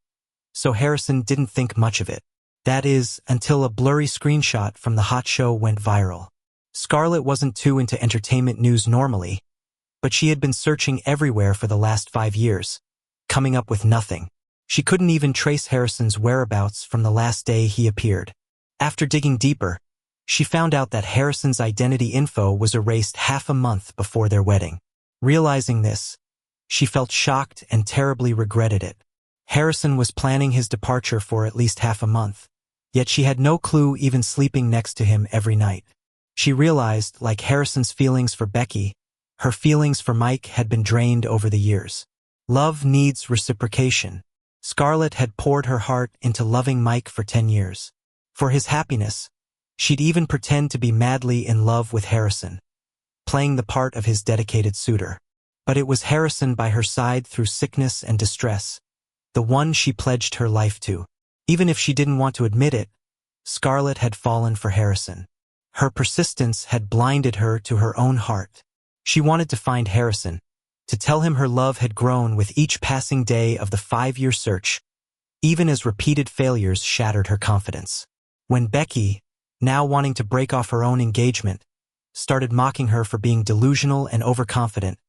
so Harrison didn't think much of it. That is, until a blurry screenshot from the hot show went viral. Scarlett wasn't too into entertainment news normally, but she had been searching everywhere for the last 5 years, coming up with nothing. She couldn't even trace Harrison's whereabouts from the last day he appeared. After digging deeper, she found out that Harrison's identity info was erased half a month before their wedding. Realizing this, she felt shocked and terribly regretted it. Harrison was planning his departure for at least half a month, yet she had no clue, even sleeping next to him every night. She realized, like Harrison's feelings for Becky, her feelings for Mike had been drained over the years. Love needs reciprocation. Scarlett had poured her heart into loving Mike for 10 years. For his happiness, she'd even pretend to be madly in love with Harrison, playing the part of his dedicated suitor. But it was Harrison by her side through sickness and distress, the one she pledged her life to. Even if she didn't want to admit it, Scarlett had fallen for Harrison. Her persistence had blinded her to her own heart. She wanted to find Harrison, to tell him her love had grown with each passing day of the 5-year search, even as repeated failures shattered her confidence. When Becky, now wanting to break off her own engagement, started mocking her for being delusional and overconfident,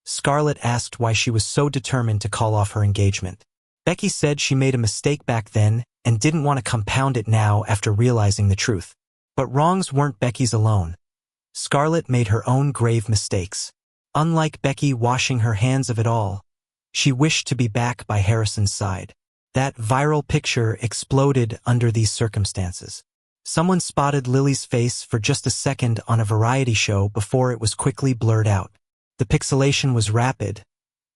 Scarlett asked why she was so determined to call off her engagement. Becky said she made a mistake back then and didn't want to compound it now after realizing the truth. But wrongs weren't Becky's alone. Scarlett made her own grave mistakes. Unlike Becky washing her hands of it all, she wished to be back by Harrison's side. That viral picture exploded under these circumstances. Someone spotted Lily's face for just a second on a variety show before it was quickly blurred out. The pixelation was rapid,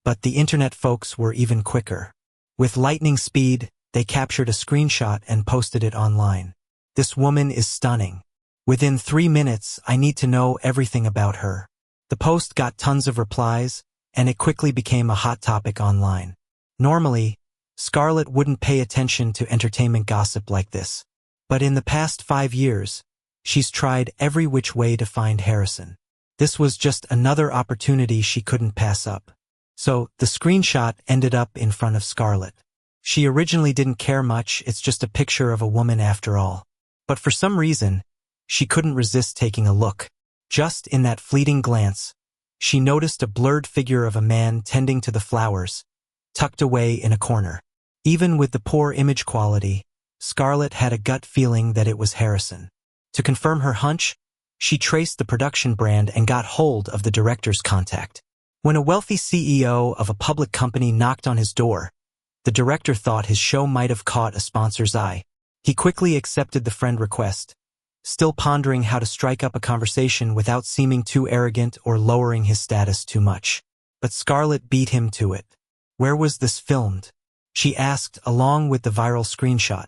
but the internet folks were even quicker. With lightning speed, they captured a screenshot and posted it online. This woman is stunning. Within 3 minutes, I need to know everything about her. The post got tons of replies, and it quickly became a hot topic online. Normally, Scarlett wouldn't pay attention to entertainment gossip like this. But in the past 5 years, she's tried every which way to find Harrison. This was just another opportunity she couldn't pass up. So, the screenshot ended up in front of Scarlett. She originally didn't care much, it's just a picture of a woman after all. But for some reason, she couldn't resist taking a look. Just in that fleeting glance, she noticed a blurred figure of a man tending to the flowers, tucked away in a corner. Even with the poor image quality, Scarlett had a gut feeling that it was Harrison. To confirm her hunch, she traced the production brand and got hold of the director's contact. When a wealthy CEO of a public company knocked on his door, the director thought his show might have caught a sponsor's eye. He quickly accepted the friend request, still pondering how to strike up a conversation without seeming too arrogant or lowering his status too much. But Scarlett beat him to it. Where was this filmed? She asked, along with the viral screenshot.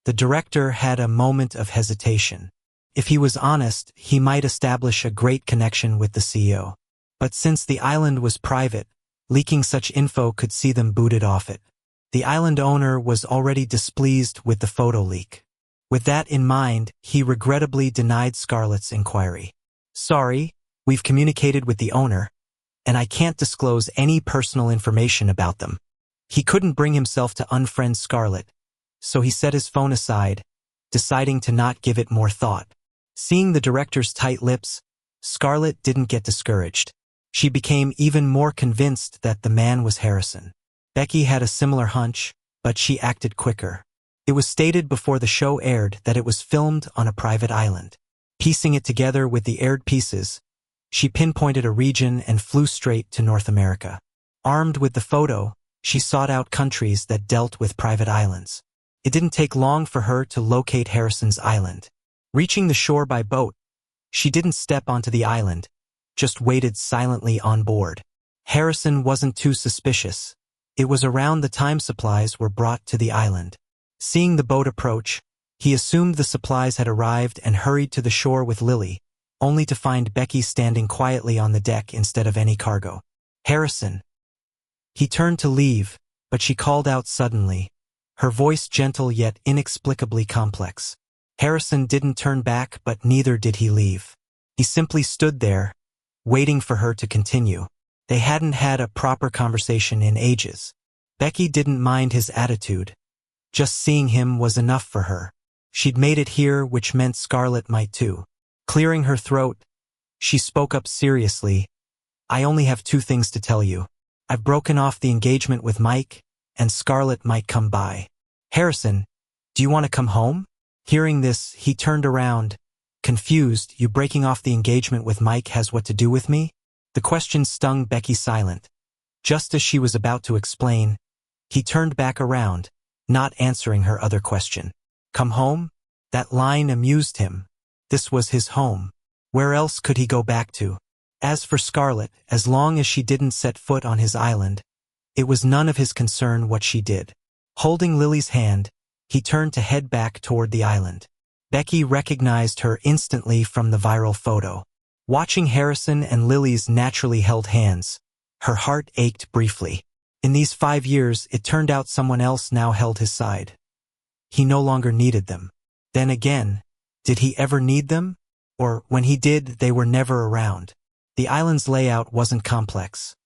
The director had a moment of hesitation. If he was honest, he might establish a great connection with the CEO. But since the island was private, leaking such info could see them booted off it. The island owner was already displeased with the photo leak. With that in mind, he regrettably denied Scarlett's inquiry. Sorry, we've communicated with the owner, and I can't disclose any personal information about them. He couldn't bring himself to unfriend Scarlett, so he set his phone aside, deciding to not give it more thought. Seeing the director's tight lips, Scarlett didn't get discouraged. She became even more convinced that the man was Harrison. Becky had a similar hunch, but she acted quicker. It was stated before the show aired that it was filmed on a private island. Piecing it together with the aired pieces, she pinpointed a region and flew straight to North America. Armed with the photo, she sought out countries that dealt with private islands. It didn't take long for her to locate Harrison's island. Reaching the shore by boat, she didn't step onto the island, just waited silently on board. Harrison wasn't too suspicious. It was around the time supplies were brought to the island. Seeing the boat approach, he assumed the supplies had arrived and hurried to the shore with Lily, only to find Becky standing quietly on the deck instead of any cargo. Harrison. He turned to leave, but she called out suddenly, her voice gentle yet inexplicably complex. Harrison didn't turn back, but neither did he leave. He simply stood there, waiting for her to continue. They hadn't had a proper conversation in ages. Becky didn't mind his attitude. Just seeing him was enough for her. She'd made it here, which meant Scarlett might too. Clearing her throat, she spoke up seriously. I only have two things to tell you. I've broken off the engagement with Mike, and Scarlett might come by. Harrison, do you want to come home? Hearing this, he turned around. Confused, you breaking off the engagement with Mike has what to do with me? The question stung Becky silent. Just as she was about to explain, he turned back around, not answering her other question. Come home? That line amused him. This was his home. Where else could he go back to? As for Scarlett, as long as she didn't set foot on his island, it was none of his concern what she did. Holding Lily's hand, he turned to head back toward the island. Becky recognized her instantly from the viral photo. Watching Harrison and Lily's naturally held hands, her heart ached briefly. In these 5 years, it turned out someone else now held his side. He no longer needed them. Then again, did he ever need them? Or, when he did, they were never around. The island's layout wasn't complex.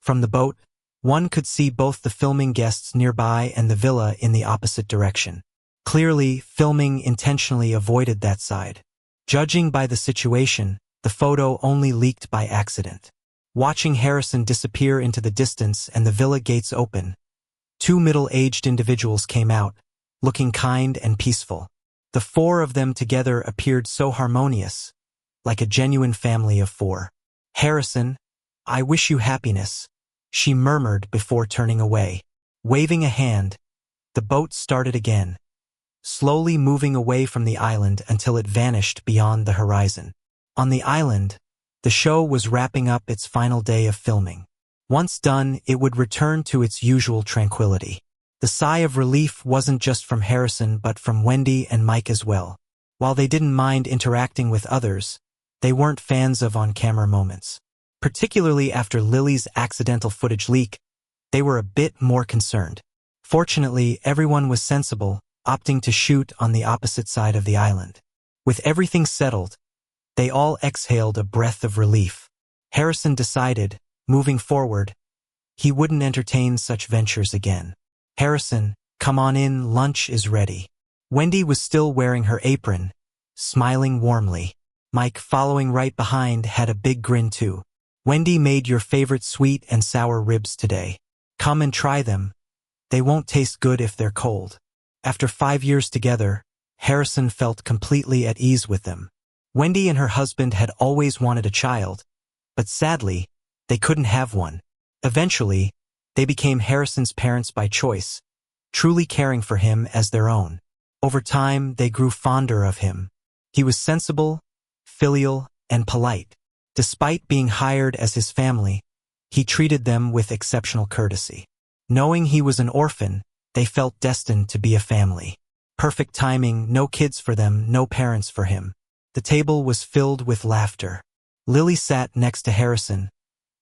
From the boat, one could see both the filming guests nearby and the villa in the opposite direction. Clearly, filming intentionally avoided that side. Judging by the situation, the photo only leaked by accident. Watching Harrison disappear into the distance and the villa gates open, 2 middle-aged individuals came out, looking kind and peaceful. The 4 of them together appeared so harmonious, like a genuine family of 4. Harrison, I wish you happiness, she murmured before turning away. Waving a hand, the boat started again, slowly moving away from the island until it vanished beyond the horizon. On the island, the show was wrapping up its final day of filming. Once done, it would return to its usual tranquility. The sigh of relief wasn't just from Harrison but from Wendy and Mike as well. While they didn't mind interacting with others, they weren't fans of on-camera moments. Particularly after Lily's accidental footage leak, they were a bit more concerned. Fortunately, everyone was sensible, opting to shoot on the opposite side of the island. With everything settled, they all exhaled a breath of relief. Harrison decided, moving forward, he wouldn't entertain such ventures again. Harrison, come on in, lunch is ready. Wendy was still wearing her apron, smiling warmly. Mike, following right behind, had a big grin too. Wendy made your favorite sweet and sour ribs today. Come and try them. They won't taste good if they're cold. After 5 years together, Harrison felt completely at ease with them. Wendy and her husband had always wanted a child, but sadly, they couldn't have one. Eventually, they became Harrison's parents by choice, truly caring for him as their own. Over time, they grew fonder of him. He was sensible, filial, and polite. Despite being hired as his family, he treated them with exceptional courtesy. Knowing he was an orphan, they felt destined to be a family. Perfect timing, no kids for them, no parents for him. The table was filled with laughter. Lily sat next to Harrison,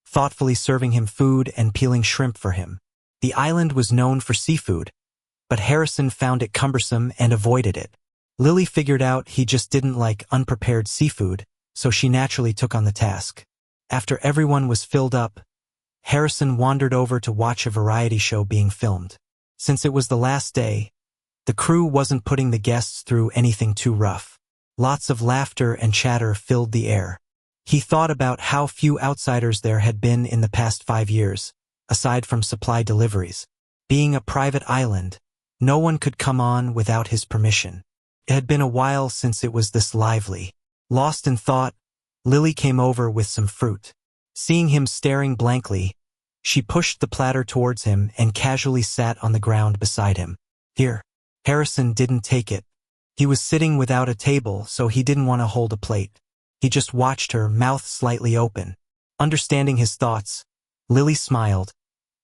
thoughtfully serving him food and peeling shrimp for him. The island was known for seafood, but Harrison found it cumbersome and avoided it. Lily figured out he just didn't like unprepared seafood, so she naturally took on the task. After everyone was filled up, Harrison wandered over to watch a variety show being filmed. Since it was the last day, the crew wasn't putting the guests through anything too rough. Lots of laughter and chatter filled the air. He thought about how few outsiders there had been in the past 5 years, aside from supply deliveries. Being a private island, no one could come on without his permission. It had been a while since it was this lively. Lost in thought, Lily came over with some fruit. Seeing him staring blankly, she pushed the platter towards him and casually sat on the ground beside him. Here. Harrison didn't take it. He was sitting without a table, so he didn't want to hold a plate. He just watched her, mouth slightly open. Understanding his thoughts, Lily smiled,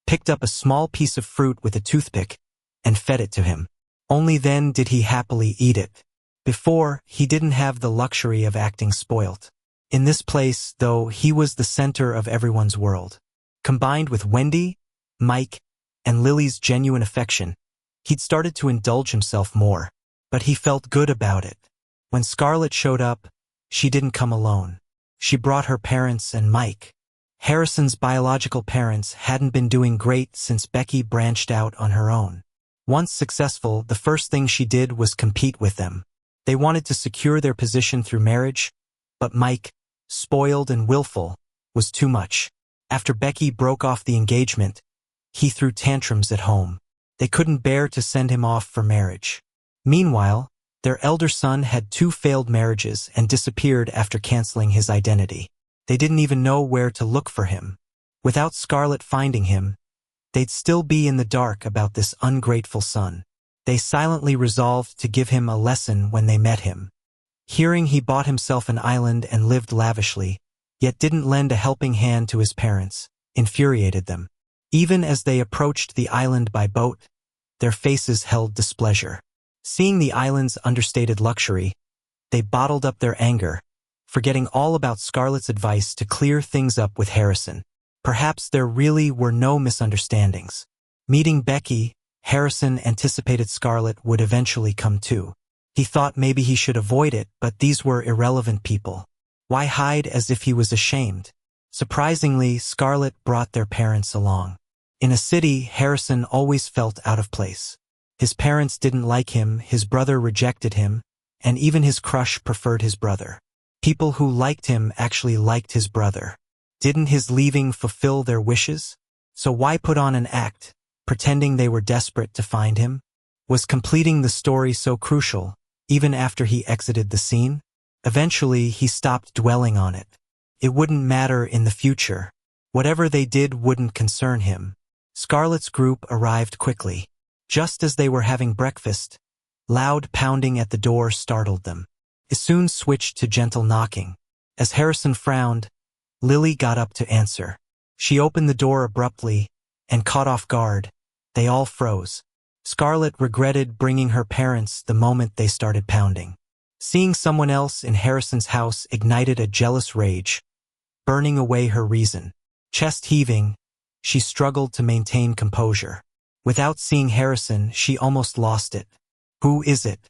picked up a small piece of fruit with a toothpick, and fed it to him. Only then did he happily eat it. Before, he didn't have the luxury of acting spoilt. In this place, though, he was the center of everyone's world. Combined with Wendy, Mike, and Lily's genuine affection, he'd started to indulge himself more. But he felt good about it. When Scarlett showed up, she didn't come alone. She brought her parents and Mike. Harrison's biological parents hadn't been doing great since Becky branched out on her own. Once successful, the first thing she did was compete with them. They wanted to secure their position through marriage, but Mike, spoiled and willful, was too much. After Becky broke off the engagement, he threw tantrums at home. They couldn't bear to send him off for marriage. Meanwhile, their elder son had 2 failed marriages and disappeared after canceling his identity. They didn't even know where to look for him. Without Scarlett finding him, they'd still be in the dark about this ungrateful son. They silently resolved to give him a lesson when they met him. Hearing he bought himself an island and lived lavishly, yet didn't lend a helping hand to his parents, infuriated them. Even as they approached the island by boat, their faces held displeasure. Seeing the island's understated luxury, they bottled up their anger, forgetting all about Scarlett's advice to clear things up with Harrison. Perhaps there really were no misunderstandings. Meeting Becky, Harrison anticipated Scarlett would eventually come too. He thought maybe he should avoid it, but these were irrelevant people. Why hide as if he was ashamed? Surprisingly, Scarlett brought their parents along. In a city, Harrison always felt out of place. His parents didn't like him, his brother rejected him, and even his crush preferred his brother. People who liked him actually liked his brother. Didn't his leaving fulfill their wishes? So why put on an act, pretending they were desperate to find him? Was completing the story so crucial, even after he exited the scene? Eventually, he stopped dwelling on it. It wouldn't matter in the future. Whatever they did wouldn't concern him. Scarlett's group arrived quickly. Just as they were having breakfast, loud pounding at the door startled them. It soon switched to gentle knocking. As Harrison frowned, Lily got up to answer. She opened the door abruptly, and caught off guard, they all froze. Scarlett regretted bringing her parents the moment they started pounding. Seeing someone else in Harrison's house ignited a jealous rage, burning away her reason. Chest heaving, she struggled to maintain composure. Without seeing Harrison, she almost lost it. Who is it?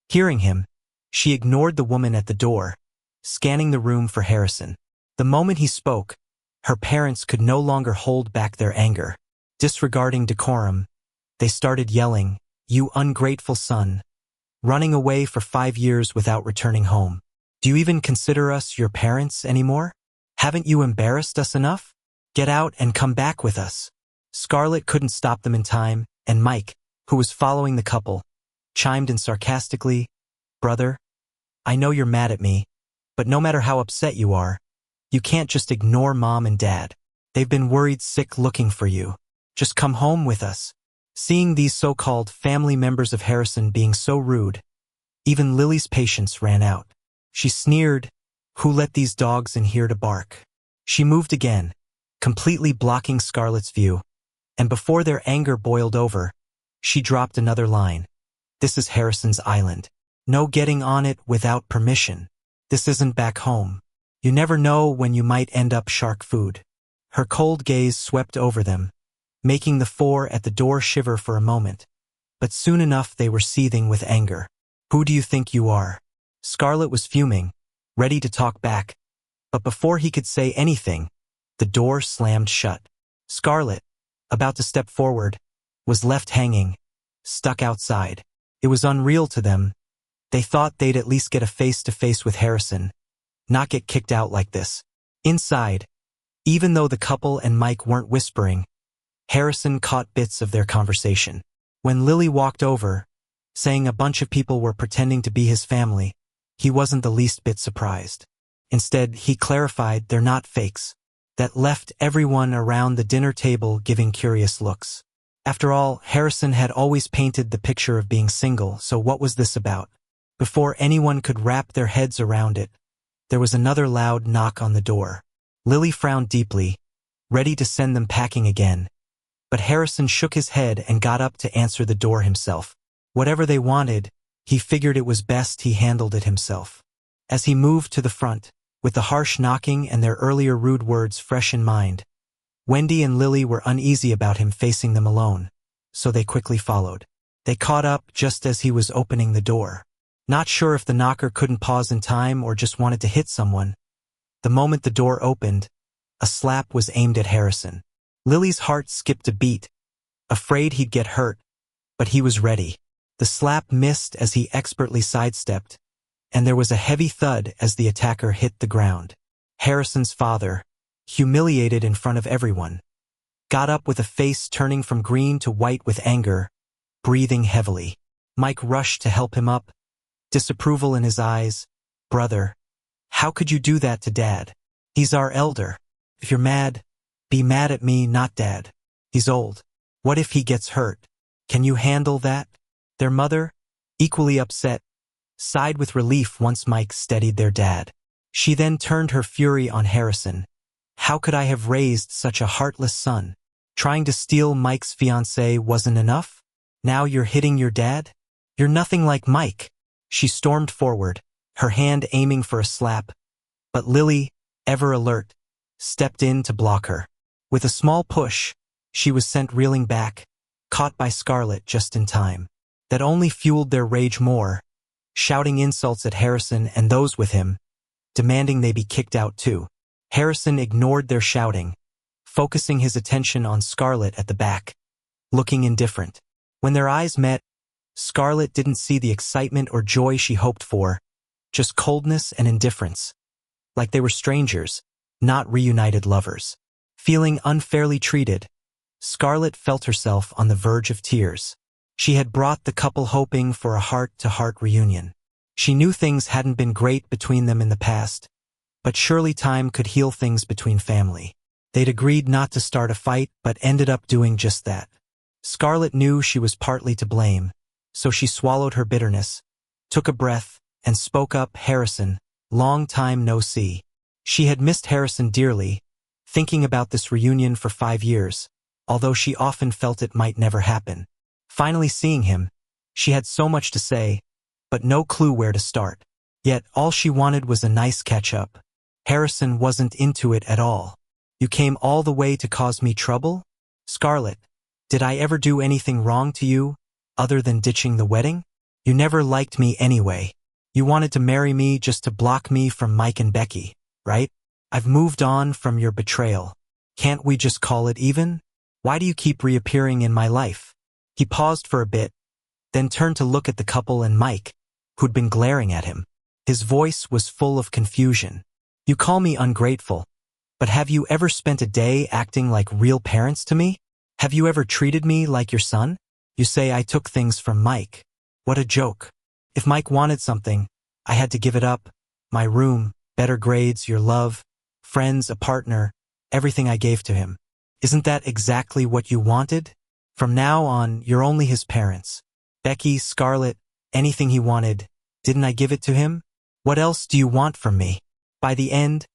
Hearing him, she ignored the woman at the door, scanning the room for Harrison. The moment he spoke, her parents could no longer hold back their anger. Disregarding decorum, they started yelling, "You ungrateful son! Running away for 5 years without returning home. Do you even consider us your parents anymore? Haven't you embarrassed us enough? Get out and come back with us." Scarlett couldn't stop them in time, and Mike, who was following the couple, chimed in sarcastically, "Brother, I know you're mad at me, but no matter how upset you are, you can't just ignore Mom and Dad. They've been worried sick looking for you. Just come home with us." Seeing these so-called family members of Harrison being so rude, even Lily's patience ran out. She sneered, "Who let these dogs in here to bark?" She moved again, completely blocking Scarlett's view, and before their anger boiled over, she dropped another line. "This is Harrison's island. No getting on it without permission. This isn't back home. You never know when you might end up shark food." Her cold gaze swept over them, making the 4 at the door shiver for a moment, but soon enough they were seething with anger. "Who do you think you are?" Scarlett was fuming, ready to talk back, but before he could say anything, the door slammed shut. Scarlett, about to step forward, was left hanging, stuck outside. It was unreal to them. They thought they'd at least get a face-to-face with Harrison, not get kicked out like this. Inside, even though the couple and Mike weren't whispering, Harrison caught bits of their conversation. When Lily walked over, saying a bunch of people were pretending to be his family, he wasn't the least bit surprised. Instead, he clarified they're not fakes. That left everyone around the dinner table giving curious looks. After all, Harrison had always painted the picture of being single, so what was this about? Before anyone could wrap their heads around it, there was another loud knock on the door. Lily frowned deeply, ready to send them packing again, but Harrison shook his head and got up to answer the door himself. Whatever they wanted, he figured it was best he handled it himself. As he moved to the front, with the harsh knocking and their earlier rude words fresh in mind, Wendy and Lily were uneasy about him facing them alone, so they quickly followed. They caught up just as he was opening the door. Not sure if the knocker couldn't pause in time or just wanted to hit someone. The moment the door opened, A slap was aimed at Harrison. Lily's heart skipped a beat, afraid he'd get hurt, but he was ready. The slap missed as he expertly sidestepped, and there was a heavy thud as the attacker hit the ground. Harrison's father, humiliated in front of everyone, got up with a face turning from green to white with anger, breathing heavily. Mike rushed to help him up, disapproval in his eyes. "Brother, how could you do that to Dad? He's our elder. If you're mad, be mad at me, not Dad. He's old. What if he gets hurt? Can you handle that?" Their mother, equally upset, sighed with relief once Mike steadied their dad. She then turned her fury on Harrison. "How could I have raised such a heartless son? Trying to steal Mike's fiancée wasn't enough? Now you're hitting your dad? You're nothing like Mike." She stormed forward, her hand aiming for a slap, but Lily, ever alert, stepped in to block her. With a small push, she was sent reeling back, caught by Scarlett just in time. That only fueled their rage more, shouting insults at Harrison and those with him, demanding they be kicked out too. Harrison ignored their shouting, focusing his attention on Scarlett at the back, looking indifferent. When their eyes met, Scarlett didn't see the excitement or joy she hoped for, just coldness and indifference, like they were strangers, not reunited lovers. Feeling unfairly treated, Scarlett felt herself on the verge of tears. She had brought the couple hoping for a heart-to-heart reunion. She knew things hadn't been great between them in the past, but surely time could heal things between family. They'd agreed not to start a fight, but ended up doing just that. Scarlett knew she was partly to blame, so she swallowed her bitterness, took a breath, and spoke up. "Harrison, long time no see." She had missed Harrison dearly, thinking about this reunion for 5 years, although she often felt it might never happen. Finally seeing him, she had so much to say, but no clue where to start. Yet all she wanted was a nice catch-up. Harrison wasn't into it at all. "You came all the way to cause me trouble? Scarlett, did I ever do anything wrong to you, other than ditching the wedding? You never liked me anyway. You wanted to marry me just to block me from Mike and Becky, right? I've moved on from your betrayal. Can't we just call it even? Why do you keep reappearing in my life?" He paused for a bit, then turned to look at the couple and Mike, who'd been glaring at him. His voice was full of confusion. "You call me ungrateful, but have you ever spent a day acting like real parents to me? Have you ever treated me like your son? You say I took things from Mike. What a joke. If Mike wanted something, I had to give it up. My room, better grades, your love, friends, a partner, everything I gave to him. Isn't that exactly what you wanted? From now on, you're only his parents. Becky, Scarlett, anything he wanted, didn't I give it to him? What else do you want from me?" By the end,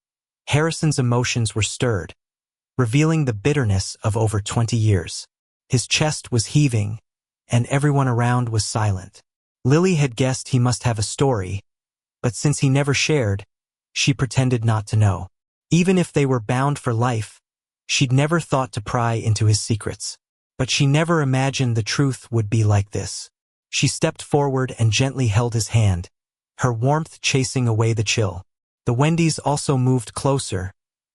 Harrison's emotions were stirred, revealing the bitterness of over 20 years. His chest was heaving, and everyone around was silent. Lily had guessed he must have a story, but since he never shared, she pretended not to know. Even if they were bound for life, she'd never thought to pry into his secrets. But she never imagined the truth would be like this. She stepped forward and gently held his hand, her warmth chasing away the chill. The Wendys also moved closer,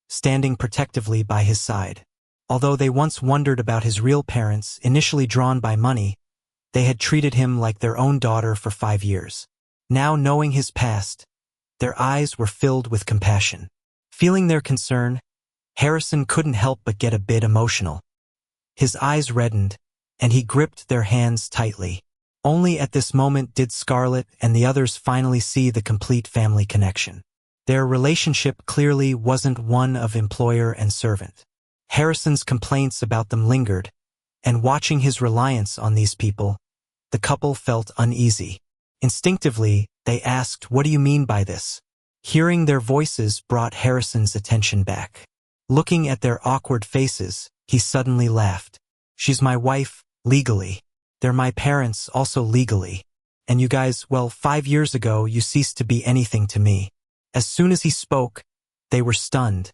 standing protectively by his side. Although they once wondered about his real parents, initially drawn by money, they had treated him like their own daughter for 5 years. Now knowing his past, their eyes were filled with compassion. Feeling their concern, Harrison couldn't help but get a bit emotional. His eyes reddened, and he gripped their hands tightly. Only at this moment did Scarlett and the others finally see the complete family connection. Their relationship clearly wasn't one of employer and servant. Harrison's complaints about them lingered, and watching his reliance on these people, the couple felt uneasy. Instinctively, they asked, "What do you mean by this?" Hearing their voices brought Harrison's attention back. Looking at their awkward faces, he suddenly laughed. "She's my wife, legally. They're my parents, also legally. And you guys, well, 5 years ago, you ceased to be anything to me." As soon as he spoke, they were stunned,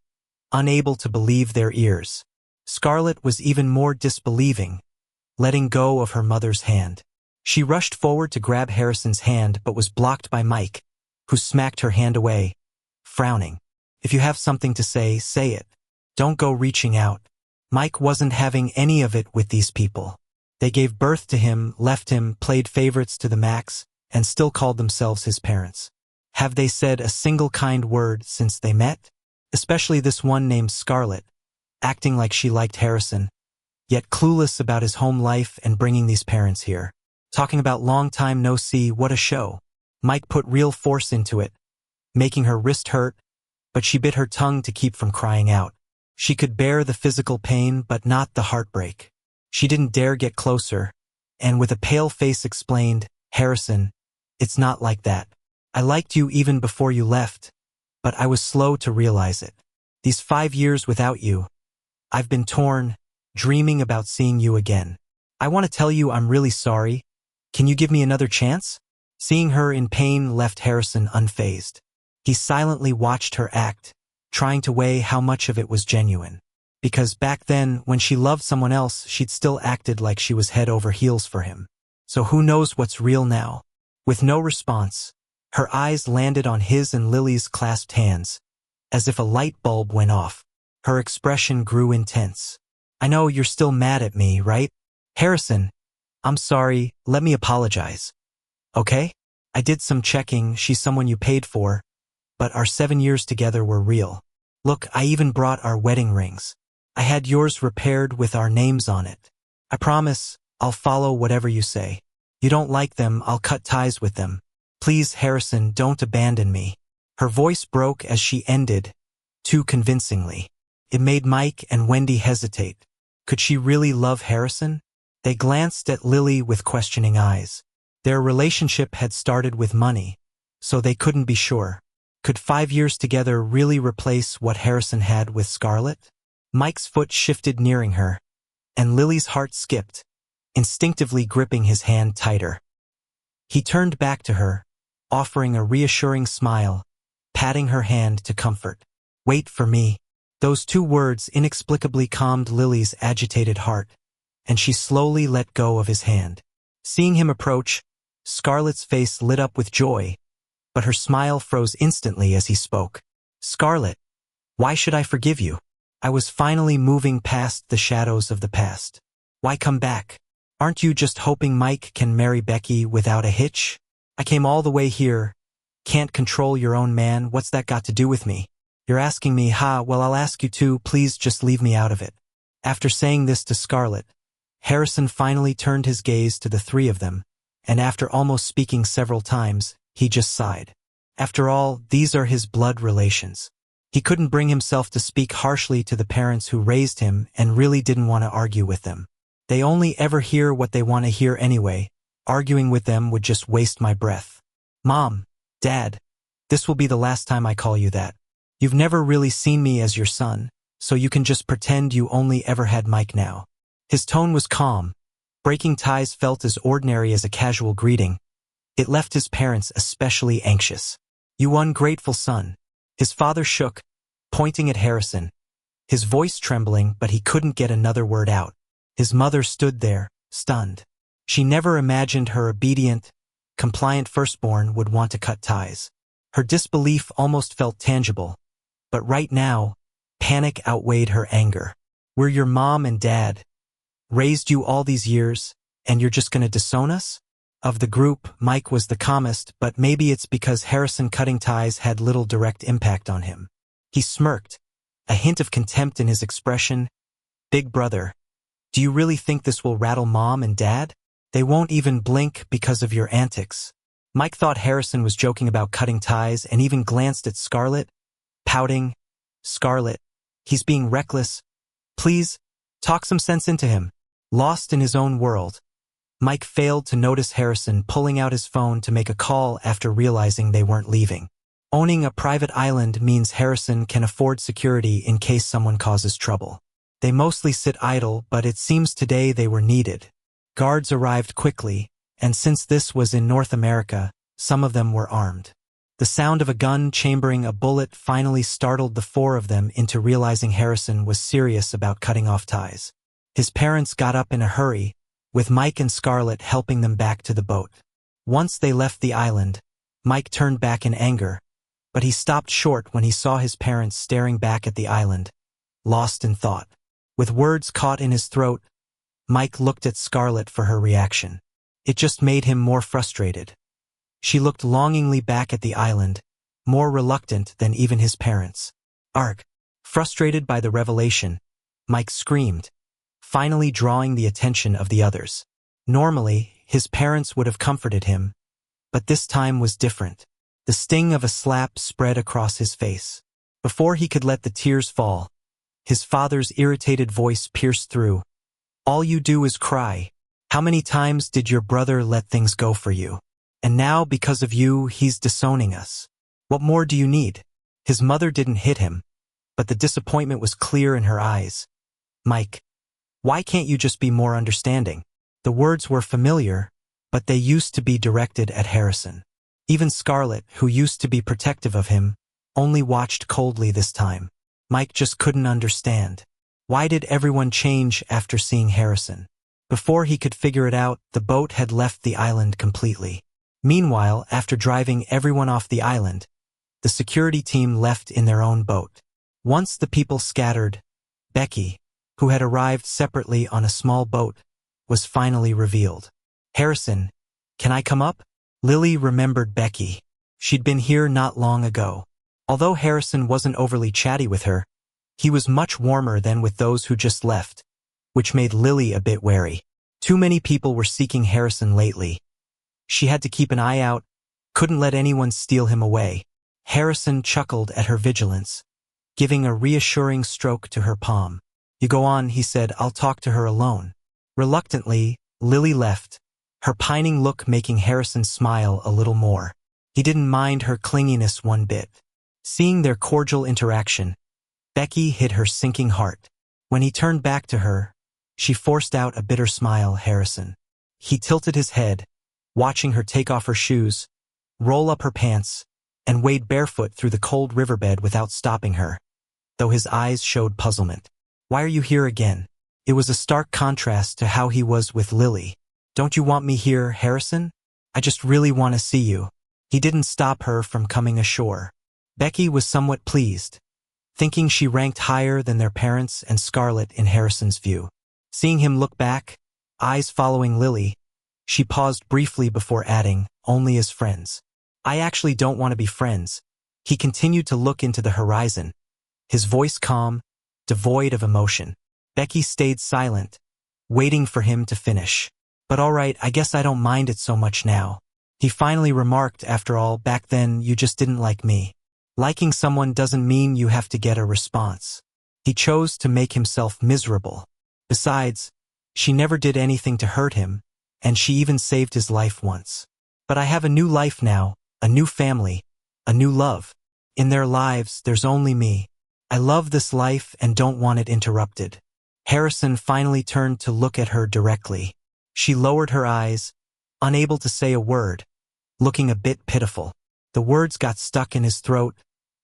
unable to believe their ears. Scarlett was even more disbelieving, letting go of her mother's hand. She rushed forward to grab Harrison's hand but was blocked by Mike, who smacked her hand away, frowning. "If you have something to say it." Don't go reaching out. Mike wasn't having any of it with these people. They gave birth to him, left him, played favorites to the max, and still called themselves his parents. Have they said a single kind word since they met? Especially this one named Scarlett, acting like she liked Harrison, yet clueless about his home life and bringing these parents here. Talking about long time no see, what a show. Mike put real force into it, making her wrist hurt, but she bit her tongue to keep from crying out. She could bear the physical pain, but not the heartbreak. She didn't dare get closer, and with a pale face explained, Harrison, it's not like that. I liked you even before you left, but I was slow to realize it. These 5 years without you, I've been torn, dreaming about seeing you again. I want to tell you I'm really sorry. Can you give me another chance? Seeing her in pain left Harrison unfazed. He silently watched her act, trying to weigh how much of it was genuine. Because back then, when she loved someone else, she'd still acted like she was head over heels for him. So who knows what's real now? With no response, her eyes landed on his and Lily's clasped hands, as if a light bulb went off. Her expression grew intense. I know you're still mad at me, right? Harrison, I'm sorry, let me apologize. Okay? I did some checking, she's someone you paid for, but our 7 years together were real. Look, I even brought our wedding rings. I had yours repaired with our names on it. I promise, I'll follow whatever you say. You don't like them, I'll cut ties with them. Please, Harrison, don't abandon me. Her voice broke as she ended, too convincingly. It made Mike and Wendy hesitate. Could she really love Harrison? They glanced at Lily with questioning eyes. Their relationship had started with money, so they couldn't be sure. Could 5 years together really replace what Harrison had with Scarlett? Mike's foot shifted nearing her, and Lily's heart skipped, instinctively gripping his hand tighter. He turned back to her, offering a reassuring smile, patting her hand to comfort. Wait for me. Those 2 words inexplicably calmed Lily's agitated heart, and she slowly let go of his hand. Seeing him approach, Scarlett's face lit up with joy, but her smile froze instantly as he spoke. Scarlett, why should I forgive you? I was finally moving past the shadows of the past. Why come back? Aren't you just hoping Mike can marry Becky without a hitch? I came all the way here. Can't control your own man, what's that got to do with me? You're asking me, well I'll ask you too, please just leave me out of it. After saying this to Scarlett, Harrison finally turned his gaze to the 3 of them, and after almost speaking several times, he just sighed. After all, these are his blood relations. He couldn't bring himself to speak harshly to the parents who raised him and really didn't want to argue with them. They only ever hear what they want to hear anyway. Arguing with them would just waste my breath. Mom, Dad, this will be the last time I call you that. You've never really seen me as your son, so you can just pretend you only ever had Mike now. His tone was calm. Breaking ties felt as ordinary as a casual greeting. It left his parents especially anxious. You ungrateful son. His father shook, pointing at Harrison, his voice trembling, but he couldn't get another word out. His mother stood there, stunned. She never imagined her obedient, compliant firstborn would want to cut ties. Her disbelief almost felt tangible, but right now, panic outweighed her anger. We're your mom and dad. Raised you all these years, and you're just gonna disown us? Of the group, Mike was the calmest, but maybe it's because Harrison cutting ties had little direct impact on him. He smirked, a hint of contempt in his expression. Big brother, do you really think this will rattle Mom and Dad? They won't even blink because of your antics. Mike thought Harrison was joking about cutting ties and even glanced at Scarlett, pouting. Scarlett, he's being reckless. Please, talk some sense into him. Lost in his own world, Mike failed to notice Harrison pulling out his phone to make a call after realizing they weren't leaving. Owning a private island means Harrison can afford security in case someone causes trouble. They mostly sit idle, but it seems today they were needed. Guards arrived quickly, and since this was in North America, some of them were armed. The sound of a gun chambering a bullet finally startled the 4 of them into realizing Harrison was serious about cutting off ties. His parents got up in a hurry, with Mike and Scarlett helping them back to the boat. Once they left the island, Mike turned back in anger, but he stopped short when he saw his parents staring back at the island, lost in thought. With words caught in his throat, Mike looked at Scarlett for her reaction. It just made him more frustrated. She looked longingly back at the island, more reluctant than even his parents. Arg! Frustrated by the revelation, Mike screamed, finally drawing the attention of the others. Normally, his parents would have comforted him, but this time was different. The sting of a slap spread across his face. Before he could let the tears fall, his father's irritated voice pierced through. All you do is cry. How many times did your brother let things go for you? And now, because of you, he's disowning us. What more do you need? His mother didn't hit him, but the disappointment was clear in her eyes. Mike, why can't you just be more understanding? The words were familiar, but they used to be directed at Harrison. Even Scarlett, who used to be protective of him, only watched coldly this time. Mike just couldn't understand. Why did everyone change after seeing Harrison? Before he could figure it out, the boat had left the island completely. Meanwhile, after driving everyone off the island, the security team left in their own boat. Once the people scattered, Becky, who had arrived separately on a small boat, was finally revealed. Harrison, can I come up? Lily remembered Becky. She'd been here not long ago. Although Harrison wasn't overly chatty with her, he was much warmer than with those who just left, which made Lily a bit wary. Too many people were seeking Harrison lately. She had to keep an eye out, couldn't let anyone steal him away. Harrison chuckled at her vigilance, giving a reassuring stroke to her palm. You go on, he said, I'll talk to her alone. Reluctantly, Lily left, her pining look making Harrison smile a little more. He didn't mind her clinginess one bit. Seeing their cordial interaction, Becky hid her sinking heart. When he turned back to her, she forced out a bitter smile. Harrison. He tilted his head, watching her take off her shoes, roll up her pants, and wade barefoot through the cold riverbed without stopping her, though his eyes showed puzzlement. Why are you here again? It was a stark contrast to how he was with Lily. Don't you want me here, Harrison? I just really want to see you. He didn't stop her from coming ashore. Becky was somewhat pleased, thinking she ranked higher than their parents and Scarlett in Harrison's view. Seeing him look back, eyes following Lily, she paused briefly before adding, only as friends. I actually don't want to be friends. He continued to look into the horizon, his voice calm, devoid of emotion. Becky stayed silent, waiting for him to finish. But all right, I guess I don't mind it so much now. He finally remarked, after all, back then you just didn't like me. Liking someone doesn't mean you have to get a response. He chose to make himself miserable. Besides, she never did anything to hurt him, and she even saved his life once. But I have a new life now, a new family, a new love. In their lives, there's only me. I love this life and don't want it interrupted. Harrison finally turned to look at her directly. She lowered her eyes, unable to say a word, looking a bit pitiful. The words got stuck in his throat,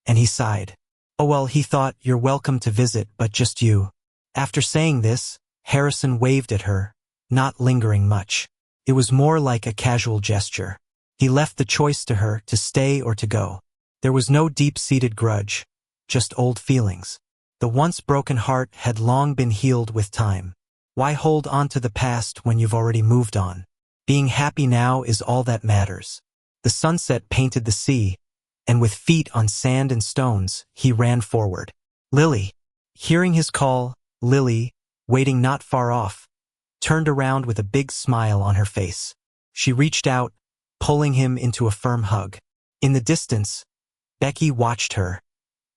and he sighed. Oh well, he thought, you're welcome to visit, but just you. After saying this, Harrison waved at her, not lingering much. It was more like a casual gesture. He left the choice to her to stay or to go. There was no deep-seated grudge, just old feelings. The once broken heart had long been healed with time. Why hold on to the past when you've already moved on? Being happy now is all that matters. The sunset painted the sea, and with feet on sand and stones, he ran forward. Lily. Hearing his call, Lily, waiting not far off, turned around with a big smile on her face. She reached out, pulling him into a firm hug. In the distance, Becky watched her,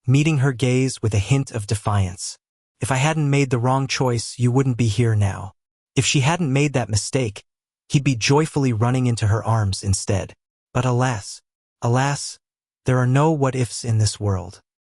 meeting her gaze with a hint of defiance. If I hadn't made the wrong choice, you wouldn't be here now. If she hadn't made that mistake, he'd be joyfully running into her arms instead. But alas, there are no what-ifs in this world.